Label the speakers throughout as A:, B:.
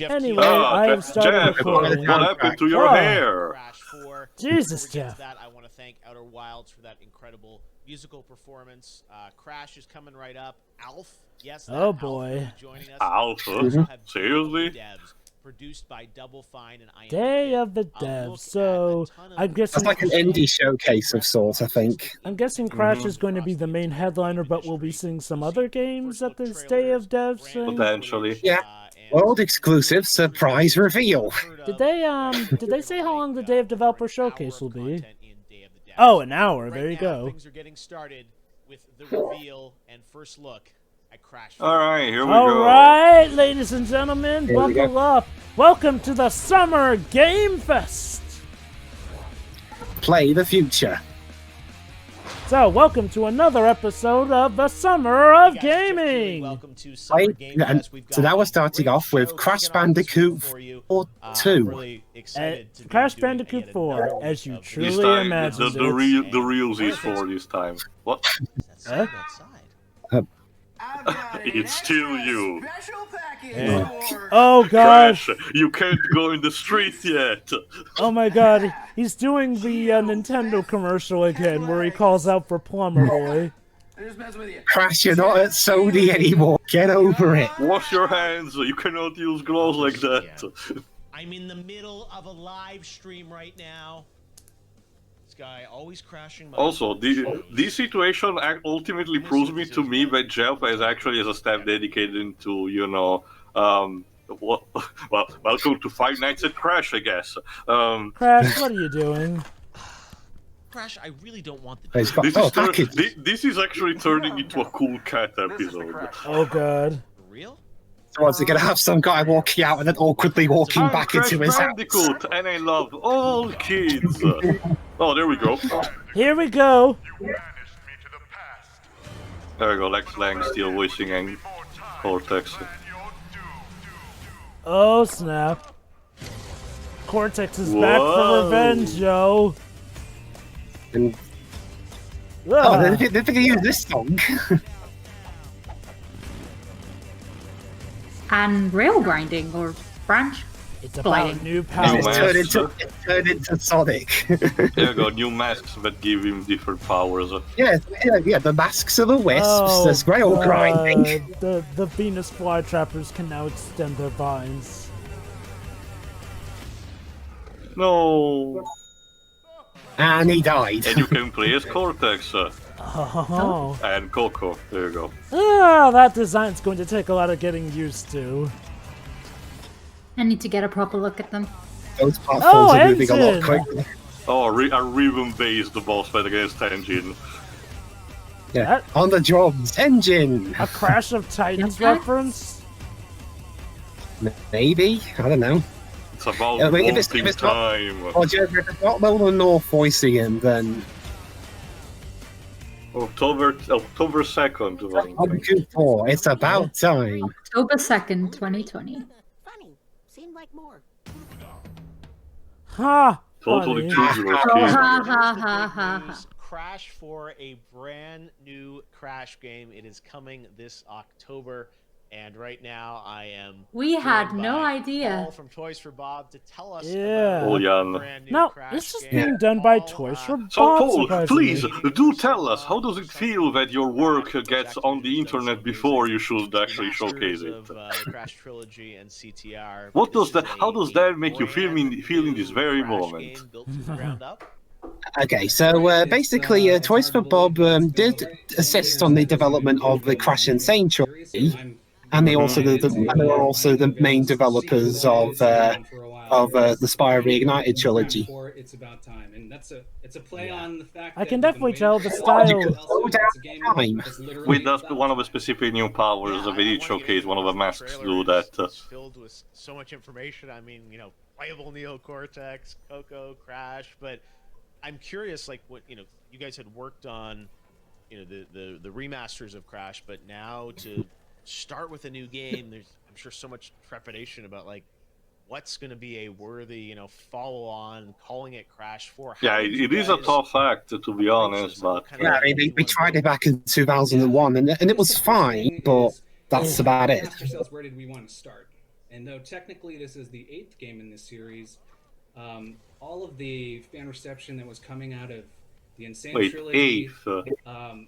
A: Anyway, I have started
B: Geoff,
A: recording.
B: what happened to your hair?
A: Jesus, Geoff.
C: That, I want to thank Outer Wilds for that incredible musical performance. Crash is coming right up. Alf, yes.
A: Oh boy.
C: Joining us.
B: Alf? Seriously?
C: Produced by Double Fine and I
A: Day of the Devs. So I'm guessing
D: That's like an indie showcase of sorts, I think.
A: I'm guessing Crash is going to be the main headliner, but we'll be seeing some other games at this Day of Devs thing.
B: Potentially.
D: Yeah. World exclusive surprise reveal.
A: Did they say how long the Day of Developer Showcase will be? Oh, an hour. There you go.
C: Things are getting started with the reveal and first look at Crash.
B: Alright, here we go.
A: Alright, ladies and gentlemen, buckle up. Welcome to the Summer Game Fest.
D: Play the future.
A: So, welcome to another episode of the Summer of Gaming.
C: Welcome to Summer Game Fest.
D: So now we're starting off with Crash Bandicoot 4 2.
C: Really excited to
A: Crash
C: be doing
A: Bandicoot
C: the
A: 4, as you
B: This
A: truly
B: time,
A: imagined
B: the real Z4 this time. What?
A: Huh?
B: It's still you.
A: Oh gosh!
B: Crash, you can't go in the street yet.
A: Oh my god, he's doing the Nintendo commercial again, where he calls out for Plumber Boy.
D: Crash, you're not at Sony anymore. Get over it.
B: Wash your hands. You cannot use gloves like that.
C: I'm in the middle of a live stream right now. This guy always crashing.
B: Also, this situation ultimately proves to me that Geoff is actually as a staff dedicated to, you know, well, welcome to Five Nights at Crash, I guess.
A: Crash, what are you doing?
C: Crash, I really don't want the.
B: This is actually turning into a cool cat episode.
A: Oh god.
C: For real?
D: So is it going to have some guy walking out and then awkwardly walking back
B: Crash
D: into his house?
B: Bandicoot, and I love all kids. Oh, there we go.
A: Here we go.
B: There we go, Lex Lang still voicing and Cortex.
A: Oh snap. Cortex is back for revenge, yo.
D: And... Oh, they're going to use this song.
E: And rail grinding or branch
A: It's
E: gliding.
A: about new powers.
D: It's turned into Sonic.
B: There you go, new masks that give him different powers.
D: yeah, the masks of the Wisps,
A: Oh,
D: there's rail
A: God.
D: grinding.
A: The Venus flytrappers can now extend their vines.
B: No.
D: And he died.
B: And you can play as Cortex.
A: Oh.
B: And Coco, there you go.
A: Ah, that design's going to take a lot of getting used to.
E: I need to get a proper look at them.
D: Those platforms are moving a lot
A: engine!
D: quicker.
B: Oh, a ribbon-based boss fight against Engine.
D: Yeah, on the drums, engine!
A: A Crash of Titans
E: Okay.
A: reference?
D: Maybe? I don't know.
B: It's about
D: Yeah, wait, if it's
B: vaulting
D: not-
B: time.
D: Or if it's not Nolan North voicing him, then
B: October 2nd.
D: Bandicoot 4, it's about time.
E: October 2nd, 2020.
F: Funny. Seemed like more.
A: Ha!
B: Totally
A: Funny.
B: choose your
E: Oh,
B: kid.
E: ha ha ha ha ha.
C: Crash for a brand new Crash game. It is coming this October, and right now I am.
E: We had
C: joined
E: no
C: by
E: idea.
C: Paul from Toys for Bob to tell us
A: Yeah.
C: about
B: Oh, yeah.
C: the brand new
A: Now,
C: Crash
A: this is
C: game.
A: being done by
C: Paul,
A: Toys for Bob,
B: So, Paul,
A: surprisingly.
B: please, do tell us, how does it feel that your work gets on the internet before you should actually showcase it?
C: Of, Crash Trilogy and CTR.
B: What does
C: This
B: that?
C: is
B: How
C: a
B: does that make you feel
C: brand
B: in this very
C: Crash
B: moment?
C: game built from the ground up.
D: Okay, so basically, Toys for Bob did assist on the development of the Crash Insane trilogy, and they also are also the main developers of the Spyro Reignited trilogy.
G: It's about time, and it's a play on the fact.
A: I
G: that
A: can
G: we've been
A: definitely
G: waiting
A: tell the
G: for
A: style-
D: You could slow down time.
B: With one of the specific new powers that each showcase, one of the masks do that.
C: It's filled with so much information. I mean, you know, playable Neo Cortex, Coco, Crash, but I'm curious, like, what, you know, you guys had worked on, you know, the remasters of Crash, but now to start with a new game, there's, I'm sure, so much trepidation about, like, what's going to be a worthy, you know, follow-on, calling it Crash 4.
B: Yeah, it is a tough act, to be honest, but...
D: Yeah, I mean, we tried it back in 2001, and it was fine, but that's about it.
G: Ask ourselves, where did we want to start? And though technically this is the 8th game in this series, all of the fan reception that was coming out of the Insane
B: Wait,
G: trilogy.
B: 8th.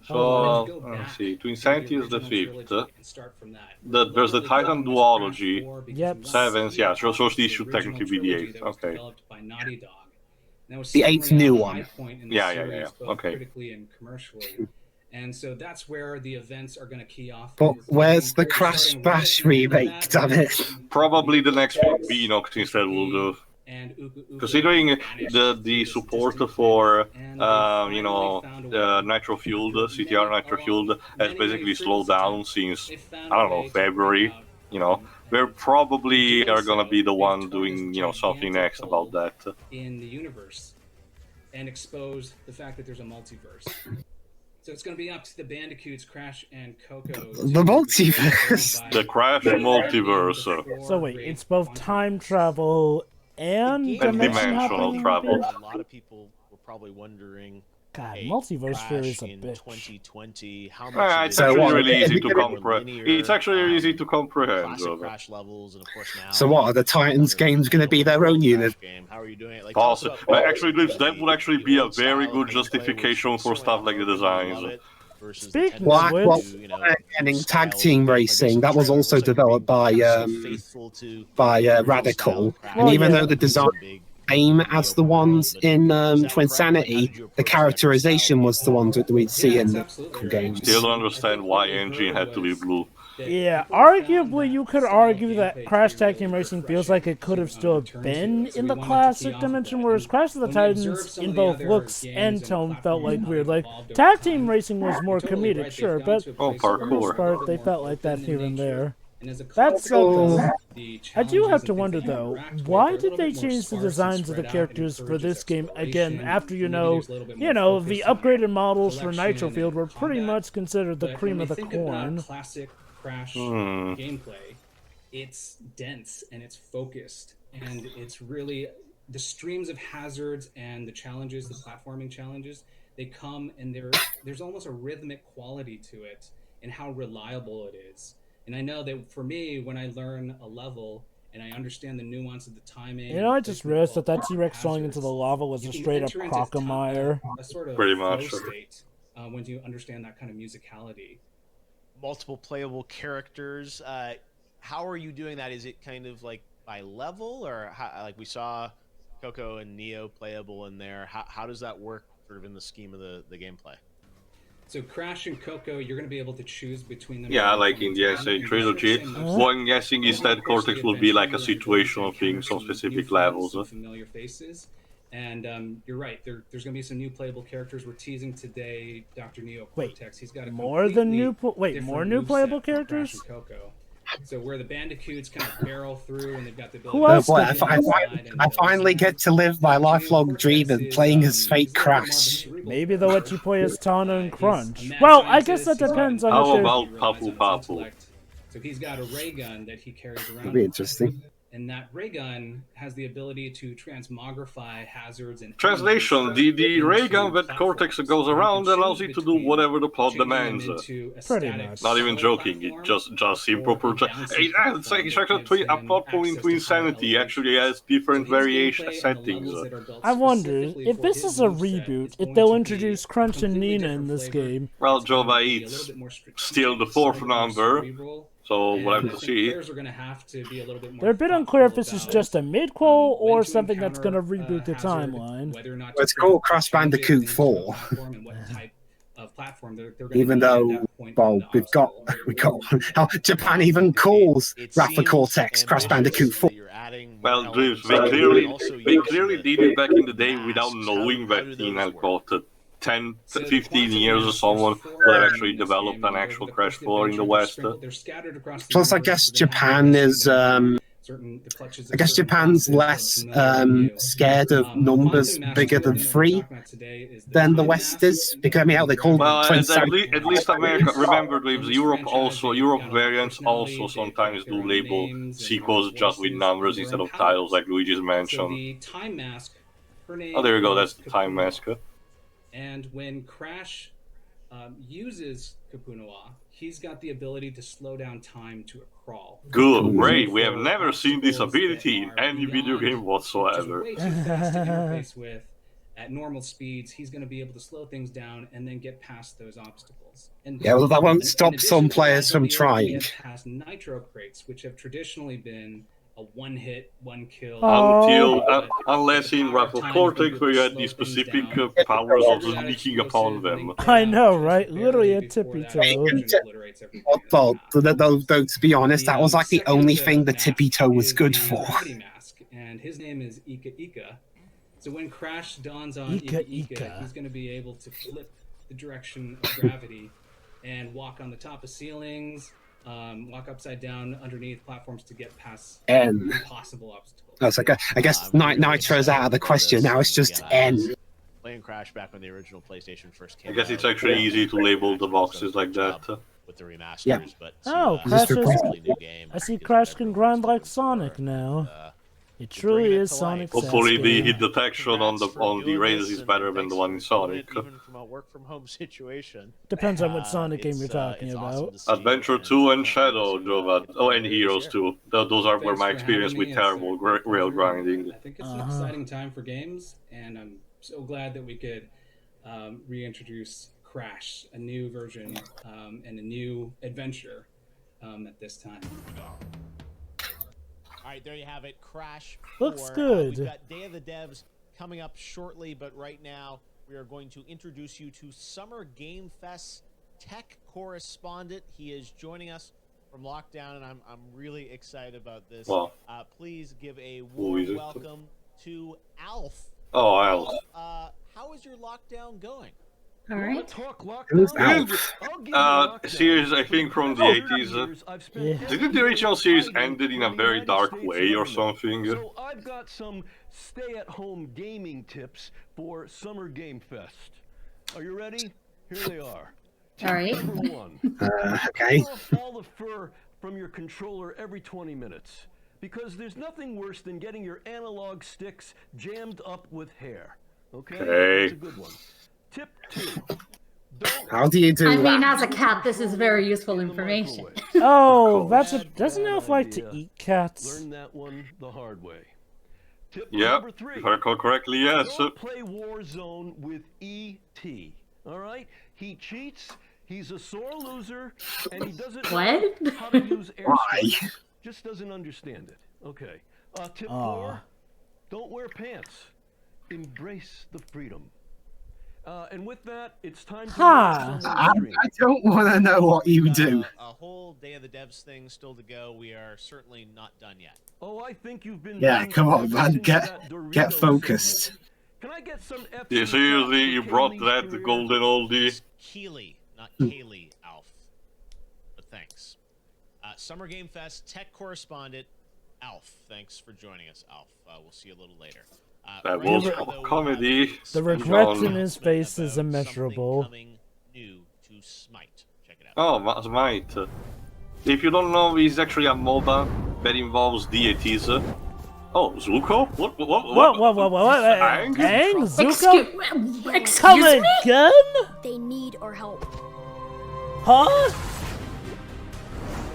G: So
B: let's see. To Insanity is the 5th.
G: And start from that.
B: There's the Titan duology.
A: Yep.
B: 7th, yeah, so these should technically be the 8th. Okay.
G: Developed by Naughty Dog. That was
D: The 8th
G: certainly a
D: new
G: high
D: one.
G: point in the
B: Yeah.
G: series, both
B: Okay.
G: critically and commercially. And so that's where the events are going to key off.
D: But where's the Crash Bash remake, damn it?
B: Probably the next Beanox instead will do. Considering the support for Nitro Fueled, CTR Nitro Fueled has basically slowed down since I don't know February. We're probably are gonna be the one doing something next about that.
G: In the universe, and expose the fact that there's a multiverse. So it's going to be up to the Bandicoots, Crash, and Coco.
D: The multiverse.
B: The Crash multiverse.
A: So wait, it's both time travel and dimension hopping?
B: travel.
C: A lot of people were probably wondering.
A: God,
C: hey,
A: multiverse
C: Crash
A: theory is a
C: in
A: bitch.
C: 2020. How much?
B: It's
C: of it
B: actually
C: is
B: really easy to
C: more
B: comprehend.
C: linear,
B: It's actually really easy to comprehend.
C: classic Crash levels, and of course now.
D: So what, are the Titans games going to be their own unit?
C: Game. How are you doing it? Like, tell us
B: Possibly.
C: about
B: Actually, that would actually be a very good justification for stuff like the designs.
A: Speaking
D: Well,
A: of which,
D: getting tag team racing, that was also developed by Radical, and even though the design same as the ones in Twinsanity, the characterization was the ones that we'd see in the games.
B: Still don't understand why engine had to be blue.
A: yeah, arguably you could argue that Crash Tag Team Racing feels like it could have still been in the classic dimension, whereas Crash of the Titans, in both looks and tone, felt like weird. Like, Tag Team Racing was more comedic, sure, but for the most part, they felt like that here and there. That said, though, I do have to wonder, though, why did they change the designs of the characters for this game again after, the upgraded models for Nitro Field were pretty much considered the cream of the corn?
G: Classic Crash gameplay. It's dense and it's focused, and it's really the streams of hazards and the challenges, the platforming challenges, they come and there's almost a rhythmic quality to it and how reliable it is. And I know that for me, when I learn a level and I understand the nuance of the timing...
A: I just realized that T-Rex falling into the lava was a straight-up Crocomire.
G: A sort of
B: Pretty much.
G: flow state when you understand that kind of musicality.
C: Multiple playable characters. How are you doing that? Is it kind of like by level, or like we saw Coco and Neo playable in there? How does that work sort of in the scheme of the gameplay?
G: So Crash and Coco, you're going to be able to choose between them.
B: Yeah, like in the SA trilogy. What I'm guessing is that Cortex will be like a situational thing, some specific levels.
G: Familiar faces. And you're right, there's going to be some new playable characters. We're teasing today Dr. Neo Cortex. He's got a
A: more new playable characters?
G: Coco. So where the Bandicoots kind of barrel through and they've got the ability
A: Who else?
D: I finally get to live my lifelong dream of playing as fake Crash.
A: Maybe they'll let you play as Tana and Crunch. Well, I guess that depends on
B: How
A: if
B: about Papu?
G: So he's got a ray gun that he carries around.
D: That'd be interesting.
G: And that ray gun has the ability to transmogrify hazards and...
B: Translation, the ray gun that Cortex goes around allows it to do whatever the plot demands.
A: Pretty much.
B: Not even joking, it just improper... It's like a plot point into Insanity actually has different variation settings.
A: I wonder, if this is a reboot, if they'll introduce Crunch and Nina in this game.
B: Well, Jova, it's still the 4th number. So we'll have to see.
A: They're a bit unclear if this is just a mid-quel or something that's going to reboot the timeline.
D: It's called Crash Bandicoot 4. Even though, well, we've got how Japan even calls Rafa Cortex Crash Bandicoot 4.
B: Well, they clearly did it back in the day without knowing that in about 10, 15 years or someone would have actually developed an actual Crash 4 in the West.
D: Plus, I guess Japan is... I guess Japan's less scared of numbers bigger than 3 than the West is. Because, I mean, how they call
B: at least America, remember, Europe variants also sometimes do label sequels just with numbers instead of titles, like Luigi's Mansion. Oh, there you go, that's the Time Mask.
G: And when Crash uses Kapunoa, he's got the ability to slow down time to a crawl.
B: Good, great. We have never seen this ability in any video game whatsoever.
G: Which is way too fast to interface with. At normal speeds, he's going to be able to slow things down and then get past those obstacles. And
D: Yeah, well, that won't
G: in
D: stop
G: addition
D: some
G: to
D: players
G: that,
D: from
G: he'll be able to
D: trying.
G: get past nitro crates, which have traditionally been a one-hit, one-kill.
B: Unless in Artful Cortex, where you had the specific powers of sneaking upon them.
A: I know, right? Literally a tippy toe.
D: Well, to be honest, that was like the only thing the tippy toe was good for.
G: And his name is Ika Ika. So when Crash dawns on
A: Ika
G: Ika Ika,
A: Ika.
G: he's going to be able to flip the direction of gravity and walk on the top of ceilings, walk upside down underneath platforms to get past impossible obstacles.
D: I was like, I guess Nitro's out of the question. Now it's just N.
C: Playing Crash back when the original PlayStation first came
B: I guess
C: out,
B: it's actually easy to label the boxes like that.
C: with the remasters,
D: Yeah.
C: but
A: Oh,
D: Just
A: Crash is...
D: replace-
C: new game.
A: I see Crash can grind like Sonic now. It truly is Sonic.
B: Hopefully the
A: Sasuke.
B: hit detection on the Raiders is better than the one in Sonic.
C: Even from a work from home situation.
A: Depends on what Sonic game you're
C: It's,
A: talking
C: it's
A: about.
C: awesome to see,
B: Adventure
C: and
B: 2 and
C: it's,
B: Shadow, Jova. Oh, and Heroes 2. Those are where my
G: Thanks for
B: experience
G: having
B: with
G: me.
B: terrible
G: It's a
B: rail
G: pleasure.
B: grinding.
G: I think it's an exciting time for games, and I'm so glad that we could reintroduce Crash, a new version and a new adventure at this time.
C: All right, there you have it. Crash 4.
A: Looks good.
C: We've got Day of the Devs coming up shortly, but right now we are going to introduce you to Summer Game Fest tech correspondent. He is joining us from lockdown, and I'm really excited about this.
B: Wow.
C: Please give a
B: Who is
C: warm
B: it?
C: welcome to Alf.
B: Oh, Alf.
C: How is your lockdown going?
E: All right.
D: Who's Alf?
B: Series, I think, from the 80s.
A: Yeah.
B: Didn't the original series ended in a very dark way or something?
H: So I've got some stay-at-home gaming tips for Summer Game Fest. Are you ready? Here they are.
E: All right.
H: Number 1.
D: Okay.
H: Pull off all the fur from your controller every 20 minutes. Because there's nothing worse than getting your analog sticks jammed up with hair. Okay? That's a good one. Tip 2. Don't
D: How do you do
E: I mean,
D: that?
E: as a cat, this is very useful
H: in the
E: information.
H: microwave.
A: Oh, that's a...
H: Bad,
A: Doesn't
H: bad
A: Elf like to
H: idea.
A: eat cats?
H: Learn that one the hard way. Tip
B: Yep,
H: number 3.
B: if I recall correctly, yes.
H: Don't play Warzone with E.T. All right? He cheats. He's a sore loser, and he doesn't
E: What?
H: know how to use
D: Why?
H: airstrike. Just doesn't understand it. Okay. Tip 4. Don't wear pants. Embrace the freedom. And with that, it's time to
A: Ha!
D: I don't want to know what you do.
C: A whole Day of the Devs thing still to go. We are certainly not done yet.
H: Oh, I think you've been.
D: Yeah,
H: doing
D: come on,
H: some
D: man.
H: into that
D: Get
H: Dorito
D: focused.
H: segment. Can I get some F's
B: Yeah,
H: in
B: seriously,
H: chat
B: you
H: for
B: brought
H: Kaylee's
B: that
H: career?
B: golden oldie.
C: It's Keeley, not Kaylee, Alf. But thanks. Summer Game Fest tech correspondent, Alf. Thanks for joining us, Alf. We'll see you a little later.
B: That
C: Right
B: was
C: now, though,
B: comedy.
A: The
C: we have
A: regrets
C: an
A: in his
C: announcement
A: face is
C: about
A: immeasurable.
C: something coming new to Smite. Check it out.
B: Oh, Smite. If you don't know, it's actually a MOBA that involves deities. Oh, Zuko? What?
A: What?
B: Aang?
A: Aang? Zuko?
E: Excuse
A: Come
E: me?
A: again?
F: They need our help.
A: Huh?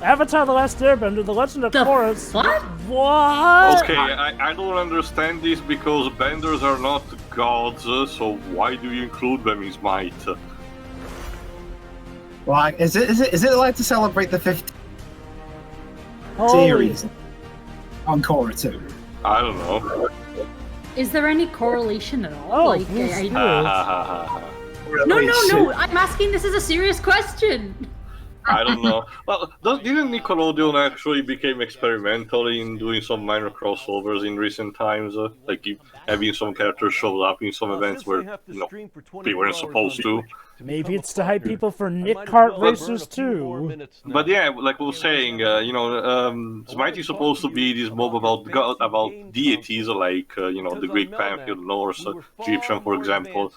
A: Avatar: The Last Airbender, The Legend of
E: The
A: Korra.
E: what?
A: What?
B: Okay, I don't understand this because benders are not gods, so why do you include them in Smite?
D: Like, is it allowed to celebrate the 50th
A: Holy...
D: series on Korra 2?
B: I don't know.
E: Is there any correlation at all?
A: Oh,
E: like,
A: yes,
E: I-
A: there
B: Ha
A: is.
B: ha ha ha ha.
E: No. I'm asking. This is a serious question.
B: I don't know. Well, didn't Nickelodeon actually became experimental in doing some minor crossovers in recent times? Like having some characters show up in some events where they weren't supposed to.
A: Maybe it's to hype people for Nick Kart Racers too.
B: But yeah, like we were saying, Smite is supposed to be this mob about deities, like the Greek pantheon, Norse, Egyptian, for example.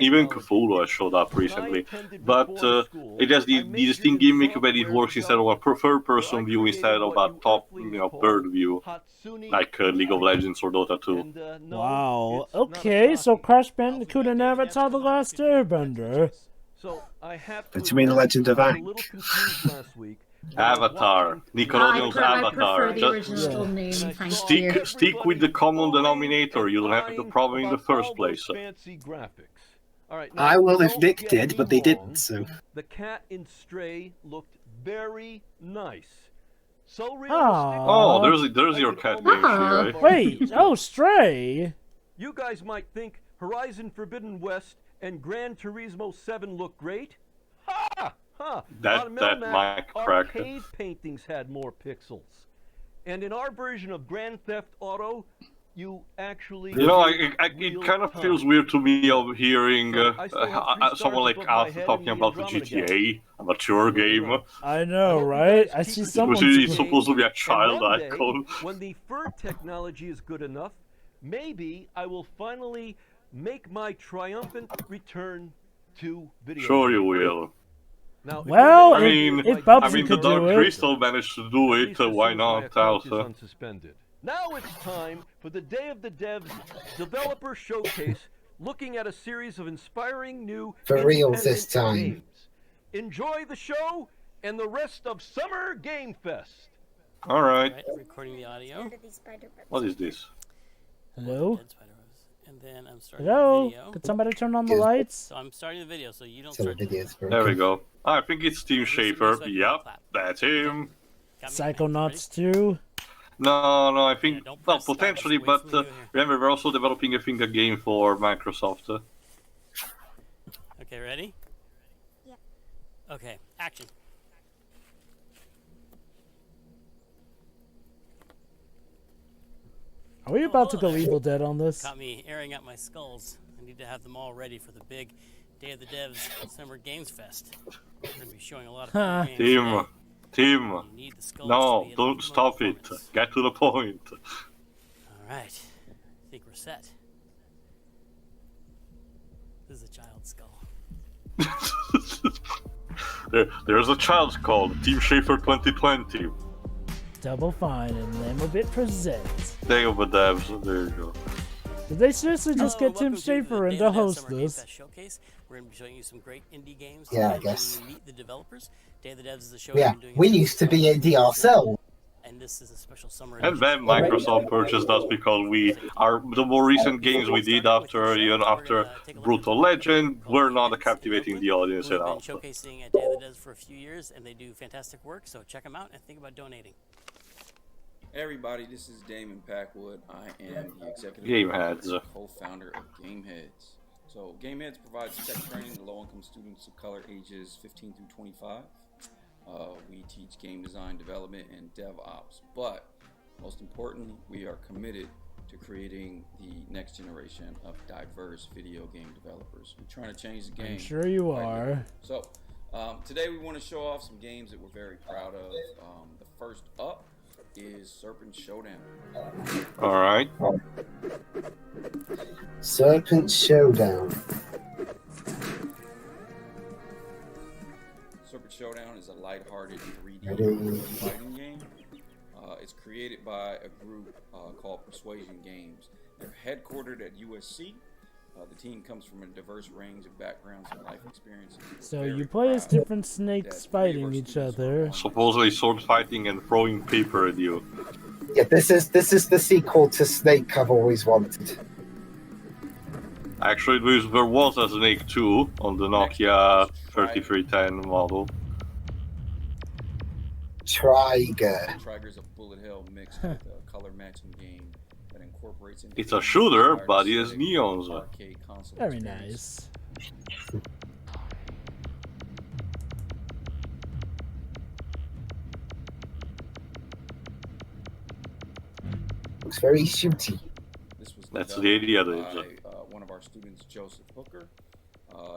B: Even Cthulhu has showed up recently. But it has the distinct gimmick where it works instead of a third-person view instead of a top, bird view, like League of Legends or Dota 2.
A: Wow. Okay, so Crash Bandicoot and Avatar: The Last Airbender.
H: So I have to.
D: But you mean the Legend of
H: I was
D: Aang?
H: a little confused last week.
B: Avatar. Nickelodeon's
E: I
B: Avatar.
E: prefer the
B: Just
E: original name, thank you.
B: stick with the common denominator. You don't have the problem in the first place.
H: Fancy graphics. All right,
D: I will if
H: don't
D: Nick
H: get
D: did,
H: me
D: but they
H: wrong.
D: didn't, so.
H: The cat in Stray looked very nice. So realistic.
B: Oh, there's your cat name, right?
A: Wait, oh, Stray.
H: You guys might think Horizon Forbidden West and Gran Turismo 7 look great. Ha! Ha!
B: That
H: On Melmac,
B: mic cracked.
H: arcade paintings had more pixels. And in our version of Grand Theft Auto, you actually...
B: You know, it kind of feels weird to me of hearing someone like Alpha talking about the GTA, a mature game.
A: I know, right? I see someone.
B: It's supposed to be a child icon.
H: When the fur technology is good enough, maybe I will finally make my triumphant return to video.
B: Sure you will.
H: Now,
A: Well,
B: I mean,
A: if Bubsy
B: the
A: could
B: Dark
A: do it.
B: Crystal managed to do it, why not also?
H: Unsuspended. Now it's time for the Day of the Devs Developer Showcase, looking at a series of inspiring new
D: For reals this
H: independent
D: time.
H: games. Enjoy the show and the rest of Summer Game Fest.
B: Alright.
I: Right, recording the audio.
B: What is this?
A: Hello?
I: Dead Spider-Rose. And then I'm starting the
A: Hello?
I: video.
A: Could somebody turn on the lights?
I: So I'm starting the video, so you don't
D: So the
I: start the
D: video's
B: There we
D: broken.
B: go. I think it's Team Schafer.
I: so I can
B: Yep,
I: clap.
B: that's him.
I: Got me?
A: Psychonauts 2?
B: No, I think,
I: Yeah, don't
B: well,
I: press start,
B: potentially,
I: let's wait
B: but
I: for you here.
B: remember, we're also developing, I think, a game for Microsoft.
I: Okay, ready?
F: Yeah.
I: Okay, action.
A: Are we about to go Evil Dead on this?
I: Got me airing out my skulls. I need to have them all ready for the big Day of the Devs Summer Games Fest. We're going to be showing a lot of cool games today.
B: Team,
I: You need the skulls
B: no,
I: to be at
B: don't
I: optimum
B: stop it.
I: performance.
B: Get to the point.
I: Alright, I think we're set. This is a child's skull.
B: There's a child's called Team Schafer 2020.
A: Double Fine and Lemobit presents.
B: Day of the Devs, there you go.
A: Did they seriously just
I: Hello,
A: get Tim
I: welcome to the
A: Schafer in
I: Day
A: to
I: of the Devs
A: host
I: Summer Game
A: this?
I: Fest Showcase. We're going to be showing you some great indie games.
D: Yeah, I
I: today,
D: guess.
I: and Meet the developers. Day of the Devs is a show
D: Yeah,
I: we've been doing
D: we
I: since
D: used to be indie
I: 2017.
D: ourselves.
I: And this is a special summer
B: And
I: edition.
B: then Microsoft purchased us because the more recent games we did after Brutal Legend were not captivating the audience
I: We've
B: enough.
I: been showcasing at Day of the Devs for a few years, and they do fantastic work. So check them out and think about donating.
J: Hey everybody, this is Damon Packwood. I am the executive
B: Gameheads.
J: and co-founder of Gameheads. So Gameheads provides tech training to low-income students of color ages 15 through 25. We teach game design, development, and DevOps. But most importantly, we are committed to creating the next generation of diverse video game developers. We're trying to change the game.
A: I'm sure you
J: right
A: are.
J: here. So today we want to show off some games that we're very proud of. The first up is Serpent Showdown.
B: Alright.
D: Serpent Showdown.
J: Serpent Showdown is a lighthearted 3D
D: Ready.
J: fighting game. It's created by a group called Persuasion Games. They're headquartered at USC. The team comes from a diverse range of backgrounds and life experiences.
A: So
J: Very
A: you play as
J: proud
A: different snakes
J: that three of
A: fighting
J: our
A: each
J: students were
A: other.
J: on
B: Supposedly sword fighting and throwing paper at you.
D: Yeah, this is the sequel to Snake I've always wanted.
B: Actually, there was a Snake 2 on the Nokia 3310 model.
D: Triger.
J: Triger's a bullet hell mixed with a color matching game that incorporates.
B: It's a shooter, but it has neons.
J: Arcade console
A: Very
J: experience.
A: nice.
D: Looks very shooty.
J: This was
B: That's
J: developed
B: the idea,
J: by
B: though.
J: one of our students, Joseph Hooker.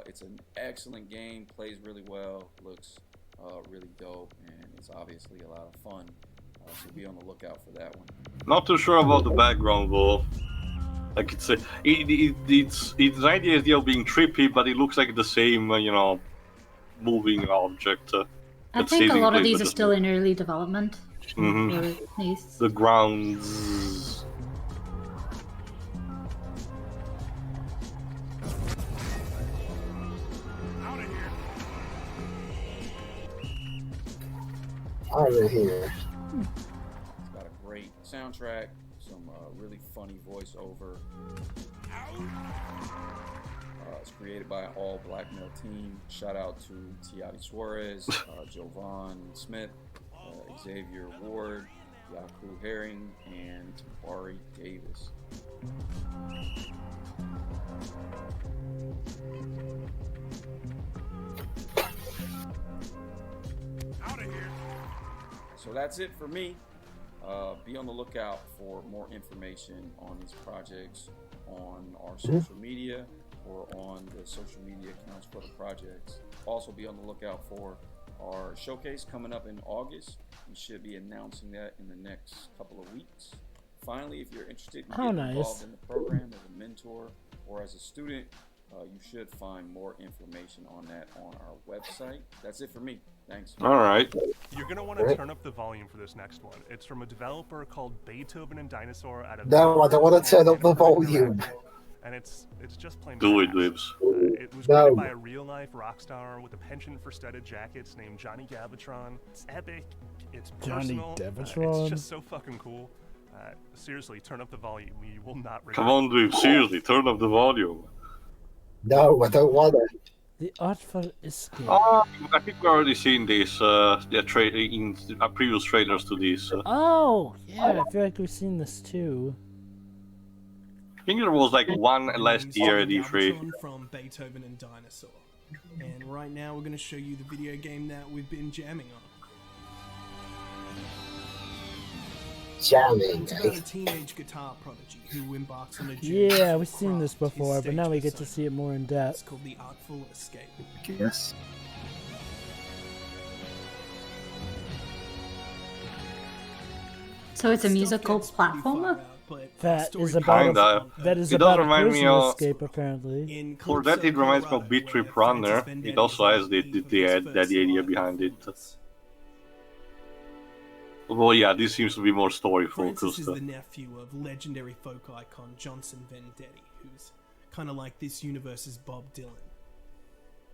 J: It's an excellent game, plays really well, looks really dope, and it's obviously a lot of fun. So be on the lookout for that one.
B: Not too sure about the background though. Like it's the idea of being trippy, but it looks like the same, moving object.
E: I think a lot of these are still in early development.
B: Mhm.
E: Nice.
B: The grounds.
D: to hear.
J: It's got a great soundtrack, some really funny voiceover. It's created by an all-black male team. Shout out to Tiati Suarez, Jovan Smith, Xavier Ward, Yaku Herring, and Tabari Davis.
K: Out of here.
J: So that's it for me. Be on the lookout for more information on these projects on our social media or on the social media accounts for the projects. Also be on the lookout for our showcase coming up in August. We should be announcing that in the next couple of weeks. Finally, if you're interested in getting involved in the program as a mentor or as a student, you should find more information on that on our website. That's it for me. Thanks.
B: All right.
K: You're going to want to turn up the volume for this next one. It's from a developer called Beethoven and Dinosaur out of...
D: No, I don't want to turn up the volume.
K: And it's just plain
B: Do it,
K: badass.
B: Libs.
K: It was created by a real-life rock star with a penchant for studded jackets named Johnny Gavatron. It's epic. It's personal. It's just so fucking cool. Seriously, turn up the volume. You will not regret it.
B: Come on, Libs. Seriously, turn up the volume.
D: No, I don't want it.
A: The Artful Escape.
B: I think we've already seen this in previous trailers to this.
A: Oh, yeah, I feel like we've seen this too.
B: I think there was like one last year at E3.
L: From Beethoven and Dinosaur. And right now we're going to show you the video game that we've been jamming on.
D: Jamming,
L: It's about a teenage guitar prodigy who embarks on a
A: Yeah,
L: journey
A: we've seen this before, but now we get to see it more in depth.
L: It's called the Artful Escape.
D: Yes.
E: So it's a musical platformer?
A: That is about
B: Kinda.
A: a
B: It does remind me
A: prison
B: of...
A: escape, apparently.
B: For that, it reminds me of Beat Trip Runner. It also has the idea behind it. Well, yeah, this seems to be more story
L: Francis
B: focused.
L: is the nephew of legendary folk icon Johnson Vendetti, who's kind of like this universe's Bob Dylan.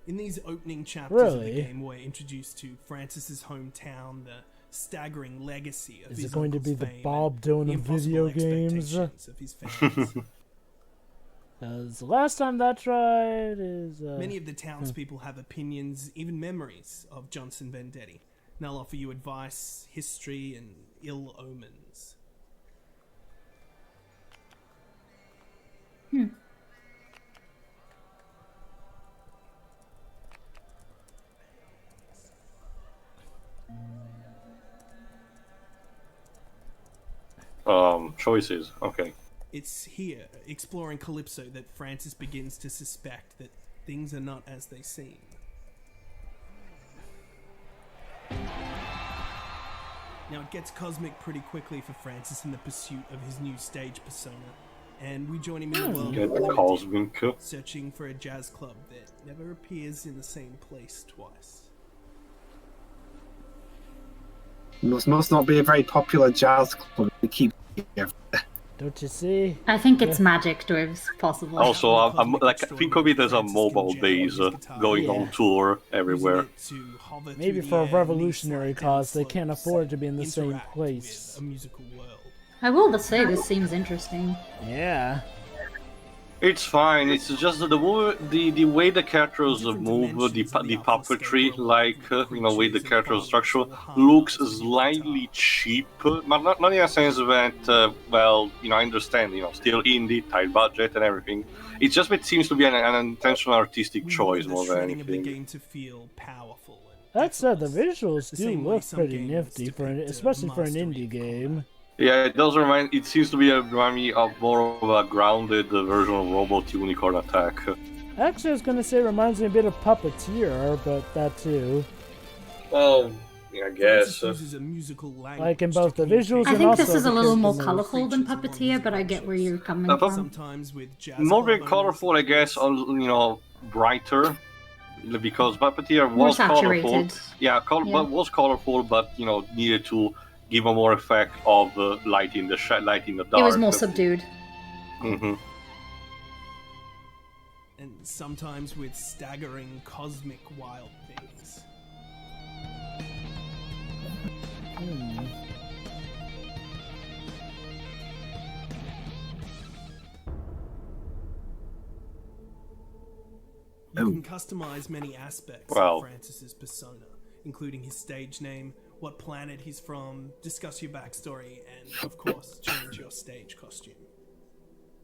L: In these opening chapters of the game, we're introduced to Francis's hometown, the staggering legacy of
A: Is
L: his
A: it going to
L: uncle's
A: be the
L: fame
A: Bob Dylan of video games?
L: expectations of his fans.
A: The last time that tried is...
L: Many of the townspeople have opinions, even memories, of Johnson Vendetti. And they'll offer you advice, history, and ill omens.
B: Choices. Okay.
L: It's here, exploring Calypso, that Francis begins to suspect that things are not as they seem. Now, it gets cosmic pretty quickly for Francis in the pursuit of his new stage persona, and we join him in the world
B: Get
L: of Limited,
B: cosmic.
L: searching for a jazz club that never appears in the same place twice.
D: Must not be a very popular jazz club to keep here.
A: Don't you see?
E: I think it's magic dwarves, possibly.
B: Also, I'm like think of it as a mobile base going on tour everywhere.
A: Maybe for a revolutionary cause, they can't afford to be in the same place.
L: A musical world.
E: I will say this seems interesting.
A: Yeah.
B: It's fine. It's just the way the characters move, the puppetry, like way the characters structure looks slightly cheap, but not in a sense that I understand, still indie, tight budget and everything. It's just it seems to be an intentional artistic choice more than anything.
A: That said, the visuals do look pretty nifty especially for an indie game.
B: Yeah, it does remind. It seems to remind me of more of a grounded version of Robot Unicorn Attack.
A: Actually, I was gonna say it reminds me a bit of Puppeteer, but that too.
B: Well, yeah, I guess.
A: Like in both the visuals
E: I
A: and
E: think
A: also
E: this is a
A: the
E: little more
A: character
E: colorful than Puppeteer, but I get where you're coming from.
B: More very colorful, I guess. Brighter, because Puppeteer was colorful. Yeah, was colorful, but needed to give a more effect of light in the dark.
E: It was more subdued.
B: Mm-hmm.
L: And sometimes with staggering cosmic wild things. You can customize many aspects of Francis's persona, including his stage name, what planet he's from, discuss your backstory, and, of course, change your stage costume.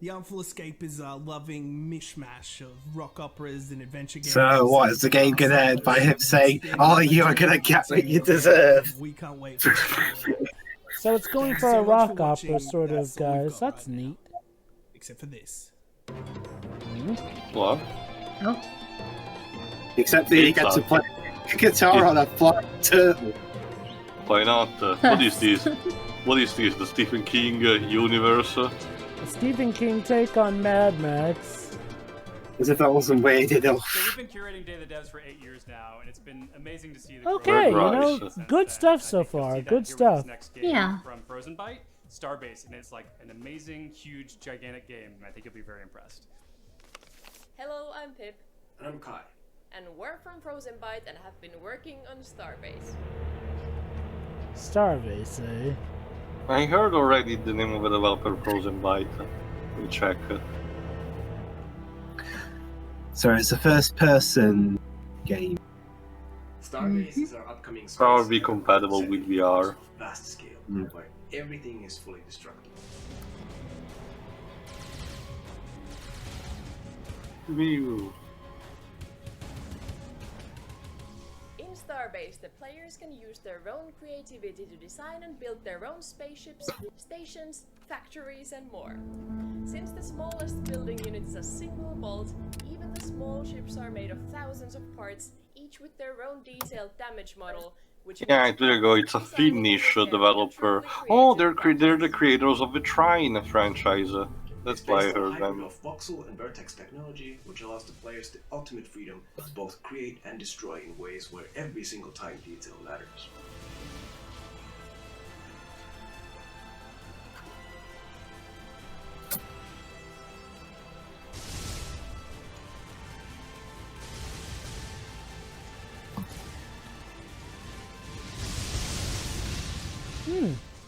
L: The Artful Escape is a loving mishmash of rock operas and adventure games.
D: So what, is the game gonna end by him saying, "Oh, you are gonna get what you deserve"?
L: We can't wait for it.
A: So it's going for a rock opera, sort of, guys. That's neat.
L: Except for this.
B: What?
E: Oh.
D: Except that you get to play guitar on a flying turtle.
B: Why not? What is this? What is this? The Stephen King universe?
A: A Stephen King take on Mad Max.
D: As if that wasn't weird enough.
M: So we've been curating Day of the Devs for 8 years now, and it's been amazing to see the
A: Okay, you know, good stuff so far. Good stuff.
E: Yeah.
M: From Frozen Byte, Starbase, and it's like an amazing, huge, gigantic game, and I think you'll be very impressed.
N: Hello, I'm Pip.
O: And I'm Kai.
N: And we're from Frozen Byte and have been working on Starbase.
A: Starbase, eh?
B: I heard already the name of the developer, Frozen Byte. We'll check.
D: So it's a first-person game.
O: Starbase is our upcoming
B: Probably compatible with VR.
O: Vast scale, where everything is fully destructible.
B: View.
N: In Starbase, the players can use their own creativity to design and build their own spaceships, stations, factories, and more. Since the smallest building unit is a single vault, even the small ships are made of thousands of parts, each with their own detailed damage model.
B: Yeah, there you go. It's a Finnish developer. Oh, they're the creators of the Trine franchise. That's why I heard them.
O: Of voxel and vertex technology, which allows the players the ultimate freedom to both create and destroy in ways where every single tiny detail matters.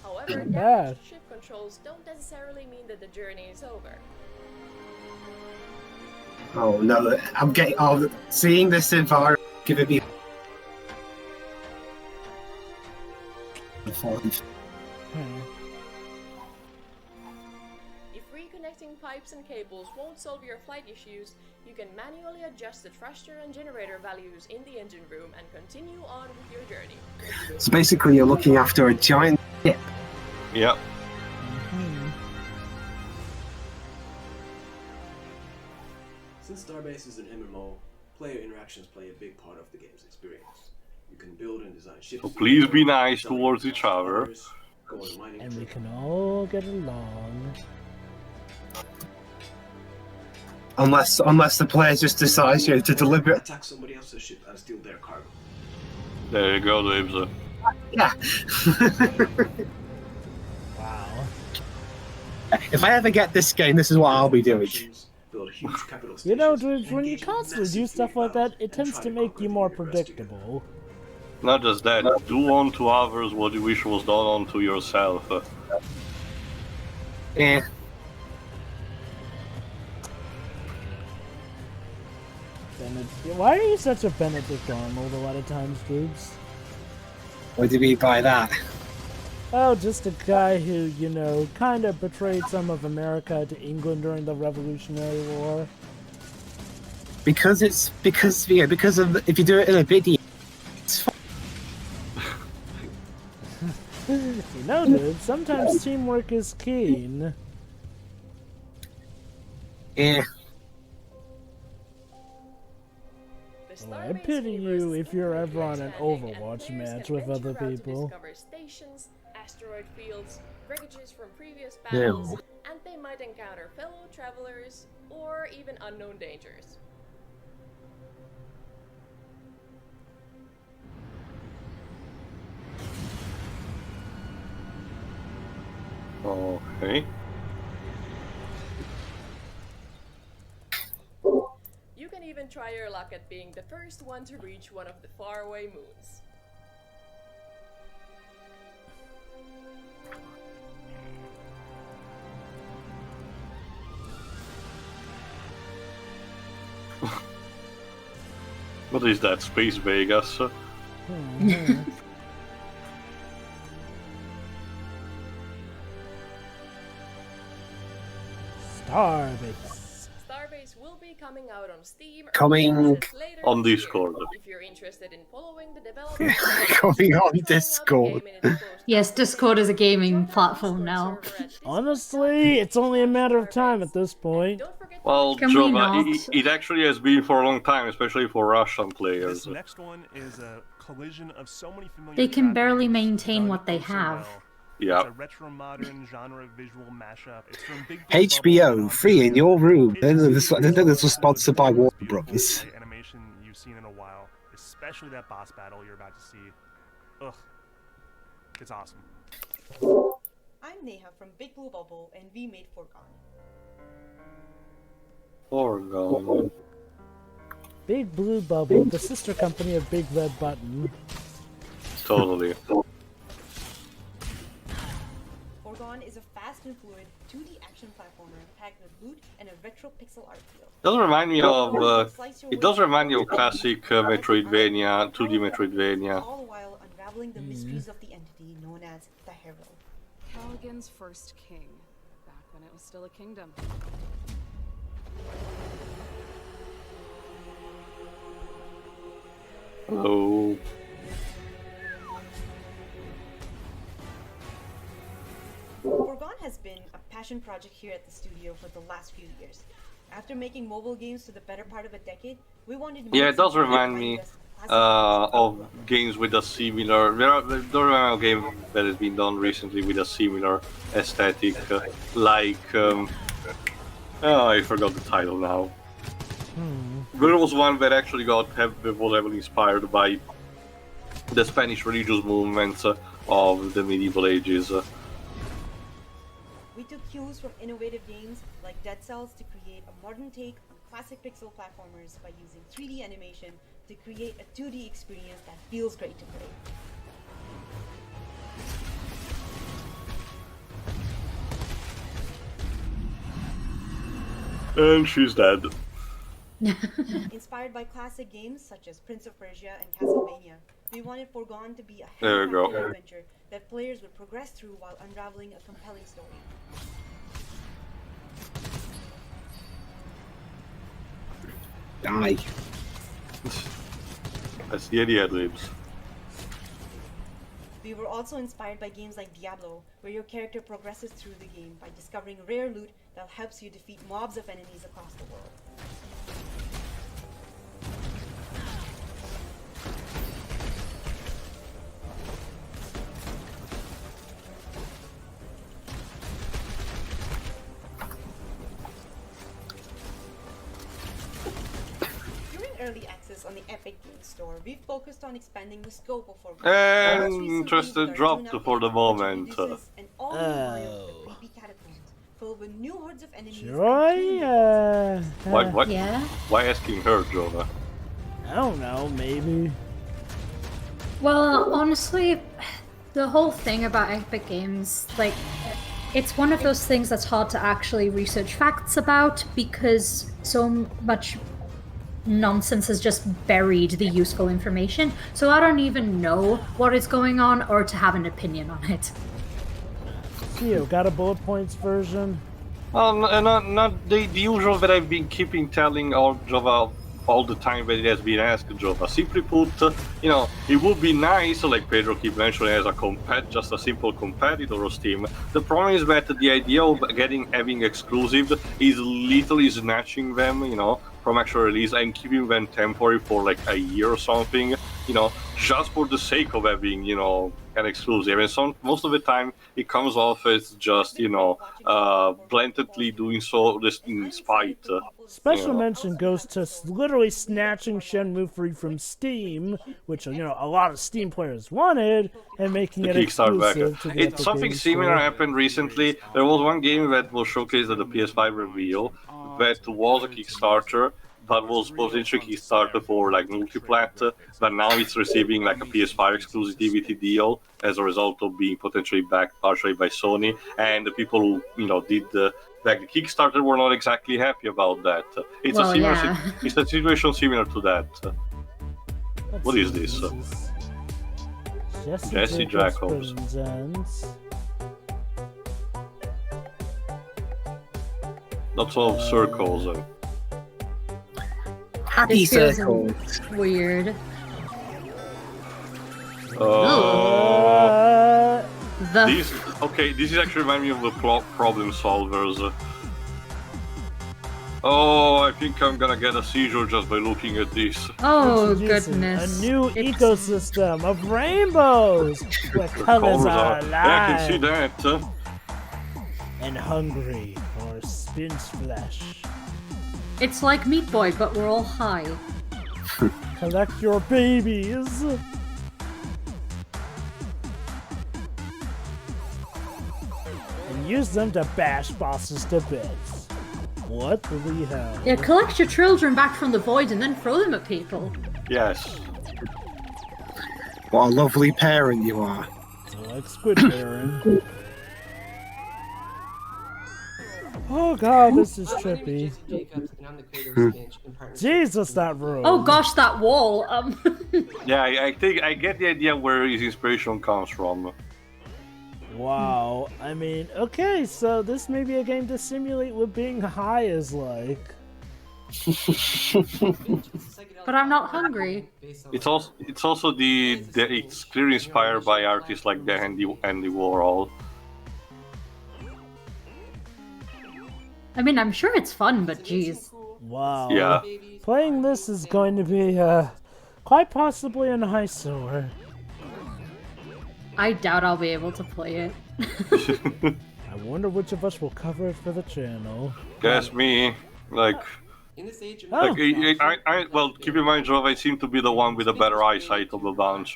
N: However, damaged ship controls don't necessarily mean that the journey is over.
D: Oh no, I'm getting. Oh, seeing this environment giving me.
N: If reconnecting pipes and cables won't solve your flight issues, you can manually adjust the thruster and generator values in the engine room and continue on with your journey.
D: So basically, you're looking after a giant ship.
B: Yep.
O: Since Starbase is an MMO, player interactions play a big part of the game's experience. You can build and design ships.
B: So please be nice towards each other.
A: And we can all get along.
D: Unless the player just decides to deliver it.
O: Attack somebody else's ship and steal their cargo.
B: There you go, Dibs.
D: Yeah.
A: Wow.
D: If I ever get this game, this is what I'll be doing.
A: You know, Dibs, when you constantly do stuff like that, it tends to make you more predictable.
B: Not just that, do unto others what you wish was done unto yourself.
D: Yeah.
A: Why are you such a Benedict Arnold a lot of times, Dibs?
D: What do you mean by that?
A: Oh, just a guy who, you know, kind of betrayed some of America to England during the Revolutionary War.
D: Because of if you do it in a video, it's fun.
A: You know, dude, sometimes teamwork is keen.
D: Yeah.
A: Well, I pity you if you're ever on an Overwatch match with other people.
N: Discover stations, asteroid fields, wreckages from previous battles, and they might encounter fellow travelers or even unknown dangers.
B: Okay.
N: You can even try your luck at being the first one to reach one of the faraway moons.
B: What is that? Space Vegas?
A: Starbase.
N: Starbase will be coming out on Steam.
D: Coming
B: on Discord.
N: If you're interested in following the development,
D: coming on Discord.
E: Yes, Discord is a gaming platform now.
A: Honestly, it's only a matter of time at this point.
B: Well,
E: Can we
B: Jova,
E: not?
B: it actually has been for a long time, especially for Russian players.
K: This next one is a collision of so many familiar
E: They can barely
K: properties
E: maintain
K: done
E: what they
K: so
E: have.
K: well.
B: Yeah.
K: It's a retro modern genre visual mashup. It's from Big
D: HBO, free in your room. This was sponsored by Warner Brothers.
K: animation you've seen in a while, especially that boss battle you're about to see. Ugh. It's awesome.
P: I'm Neha from Big Blue Bubble, and we made Foregone.
B: Foregone.
A: Big Blue Bubble, the sister company of Big Red Button.
B: Totally.
P: Foregone is a fast and fluid 2D action platformer packed with loot and a retro pixel art feel.
B: Does remind me of it does remind me of classic Metroidvania, 2D Metroidvania.
P: All while unraveling the mysteries of the entity known as the Herald.
Q: Caligan's first king, back when it was still a kingdom.
B: Hello.
P: Foregone has been a passion project here at the studio for the last few years. After making mobile games for the better part of a decade, we wanted to
B: Yeah, it does remind me of games with a similar. There are a game that has been done recently with a similar aesthetic, like I forgot the title now. There was one that actually was heavily inspired by the Spanish religious movements of the medieval ages.
P: We took cues from innovative games like Dead Cells to create a modern take on classic pixel platformers by using 3D animation to create a 2D experience that feels great to play.
B: And she's dead.
P: Inspired by classic games such as Prince of Persia and Castlevania, we wanted Foregone to be a
B: There you go.
P: handcrafted adventure that players would progress through while unraveling a compelling story.
D: Die.
B: That's the idiot lives.
P: We were also inspired by games like Diablo, where your character progresses through the game by discovering rare loot that helps you defeat mobs of enemies across the world. During early access on the Epic Games Store, we focused on expanding the scope of Foregone.
B: And just dropped for the moment.
P: Filled with new hordes of enemies.
A: Joy?
B: What?
E: Yeah?
B: Why asking her, Jova?
A: I don't know, maybe.
E: Well, honestly, the whole thing about Epic Games, like, it's one of those things that's hard to actually research facts about because so much nonsense has just buried the useful information. So I don't even know what is going on or to have an opinion on it.
A: You got a bullet points version?
B: Not the usual that I've been keeping telling Jova all the time that it has been asked, Jova. Simply put, it would be nice, like Pedro keep mentioning, as just a simple competitor of Steam. The problem is that the idea of having exclusive is literally snatching them, from actual release and keeping them temporary for like a year or something, just for the sake of having, an exclusive. And most of the time it comes off as just, blatantly doing so just in spite.
A: Special mention goes to literally snatching Shenmue 3 from Steam, which, a lot of Steam players wanted, and making it exclusive to the Epic
B: Something
A: Games
B: similar
A: Store.
B: happened recently. There was one game that was showcased at the PS5 reveal that was a Kickstarter, but was potentially Kickstarter for like multiplat, but now it's receiving like a PS5 exclusivity deal as a result of being potentially backed partially by Sony, and the people who did the Kickstarter were not exactly happy about that. It's a situation similar to that. What is this? Jesse Jacobs. Lots of circles.
D: Happy
E: This feels
D: circles.
E: weird.
B: This is actually reminding me of the problem solvers. Oh, I think I'm gonna get a seizure just by looking at this.
E: Oh
A: Introducing
E: goodness.
A: A new ecosystem of rainbows where colors are alive.
B: Yeah, I can see that.
A: And hungry for spinch flesh.
E: It's like Meat Boy, but we're all high.
A: Collect your babies. And use them to bash bosses to bits. What do we have?
E: Yeah, collect your children back from the void and then throw them at people.
B: Yes.
D: What a lovely parent you are.
A: So like Squid Baron. Oh god, this is trippy. Jesus, that room.
E: Oh gosh, that wall.
B: Yeah, I think I get the idea where his inspiration comes from.
A: Wow. I mean, okay, so this may be a game to simulate what being high is like.
E: But I'm not hungry.
B: It's also it's clearly inspired by artists like the Andy Warhol.
E: I mean, I'm sure it's fun, but geez.
A: Wow.
B: Yeah.
A: Playing this is going to be quite possibly an eyesore.
E: I doubt I'll be able to play it.
A: I wonder which of us will cover it for the channel.
B: Guess me. Like, well, keep in mind, Geoff, I seem to be the one with a better eyesight of the bunch.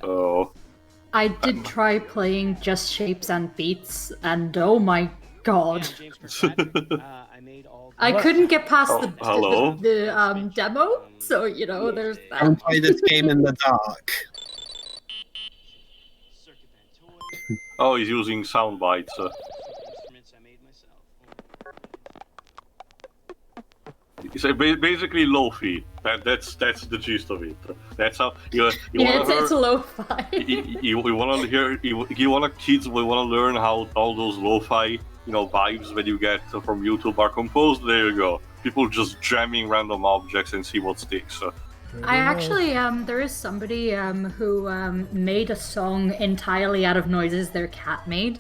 B: So.
E: I did try playing Just Shapes and Beats, and oh my god. I couldn't get past the demo, so you know, there's that.
D: Don't play this game in the dark.
B: Oh, he's using sound bites. It's basically lo-fi. That's the gist of it. That's how
E: it's lo-fi.
B: You want to hear. You want kids. We want to learn how all those lo-fi, vibes that you get from YouTube are composed. There you go. People just jamming random objects and see what sticks.
E: I actually, there is somebody who made a song entirely out of noises their cat made.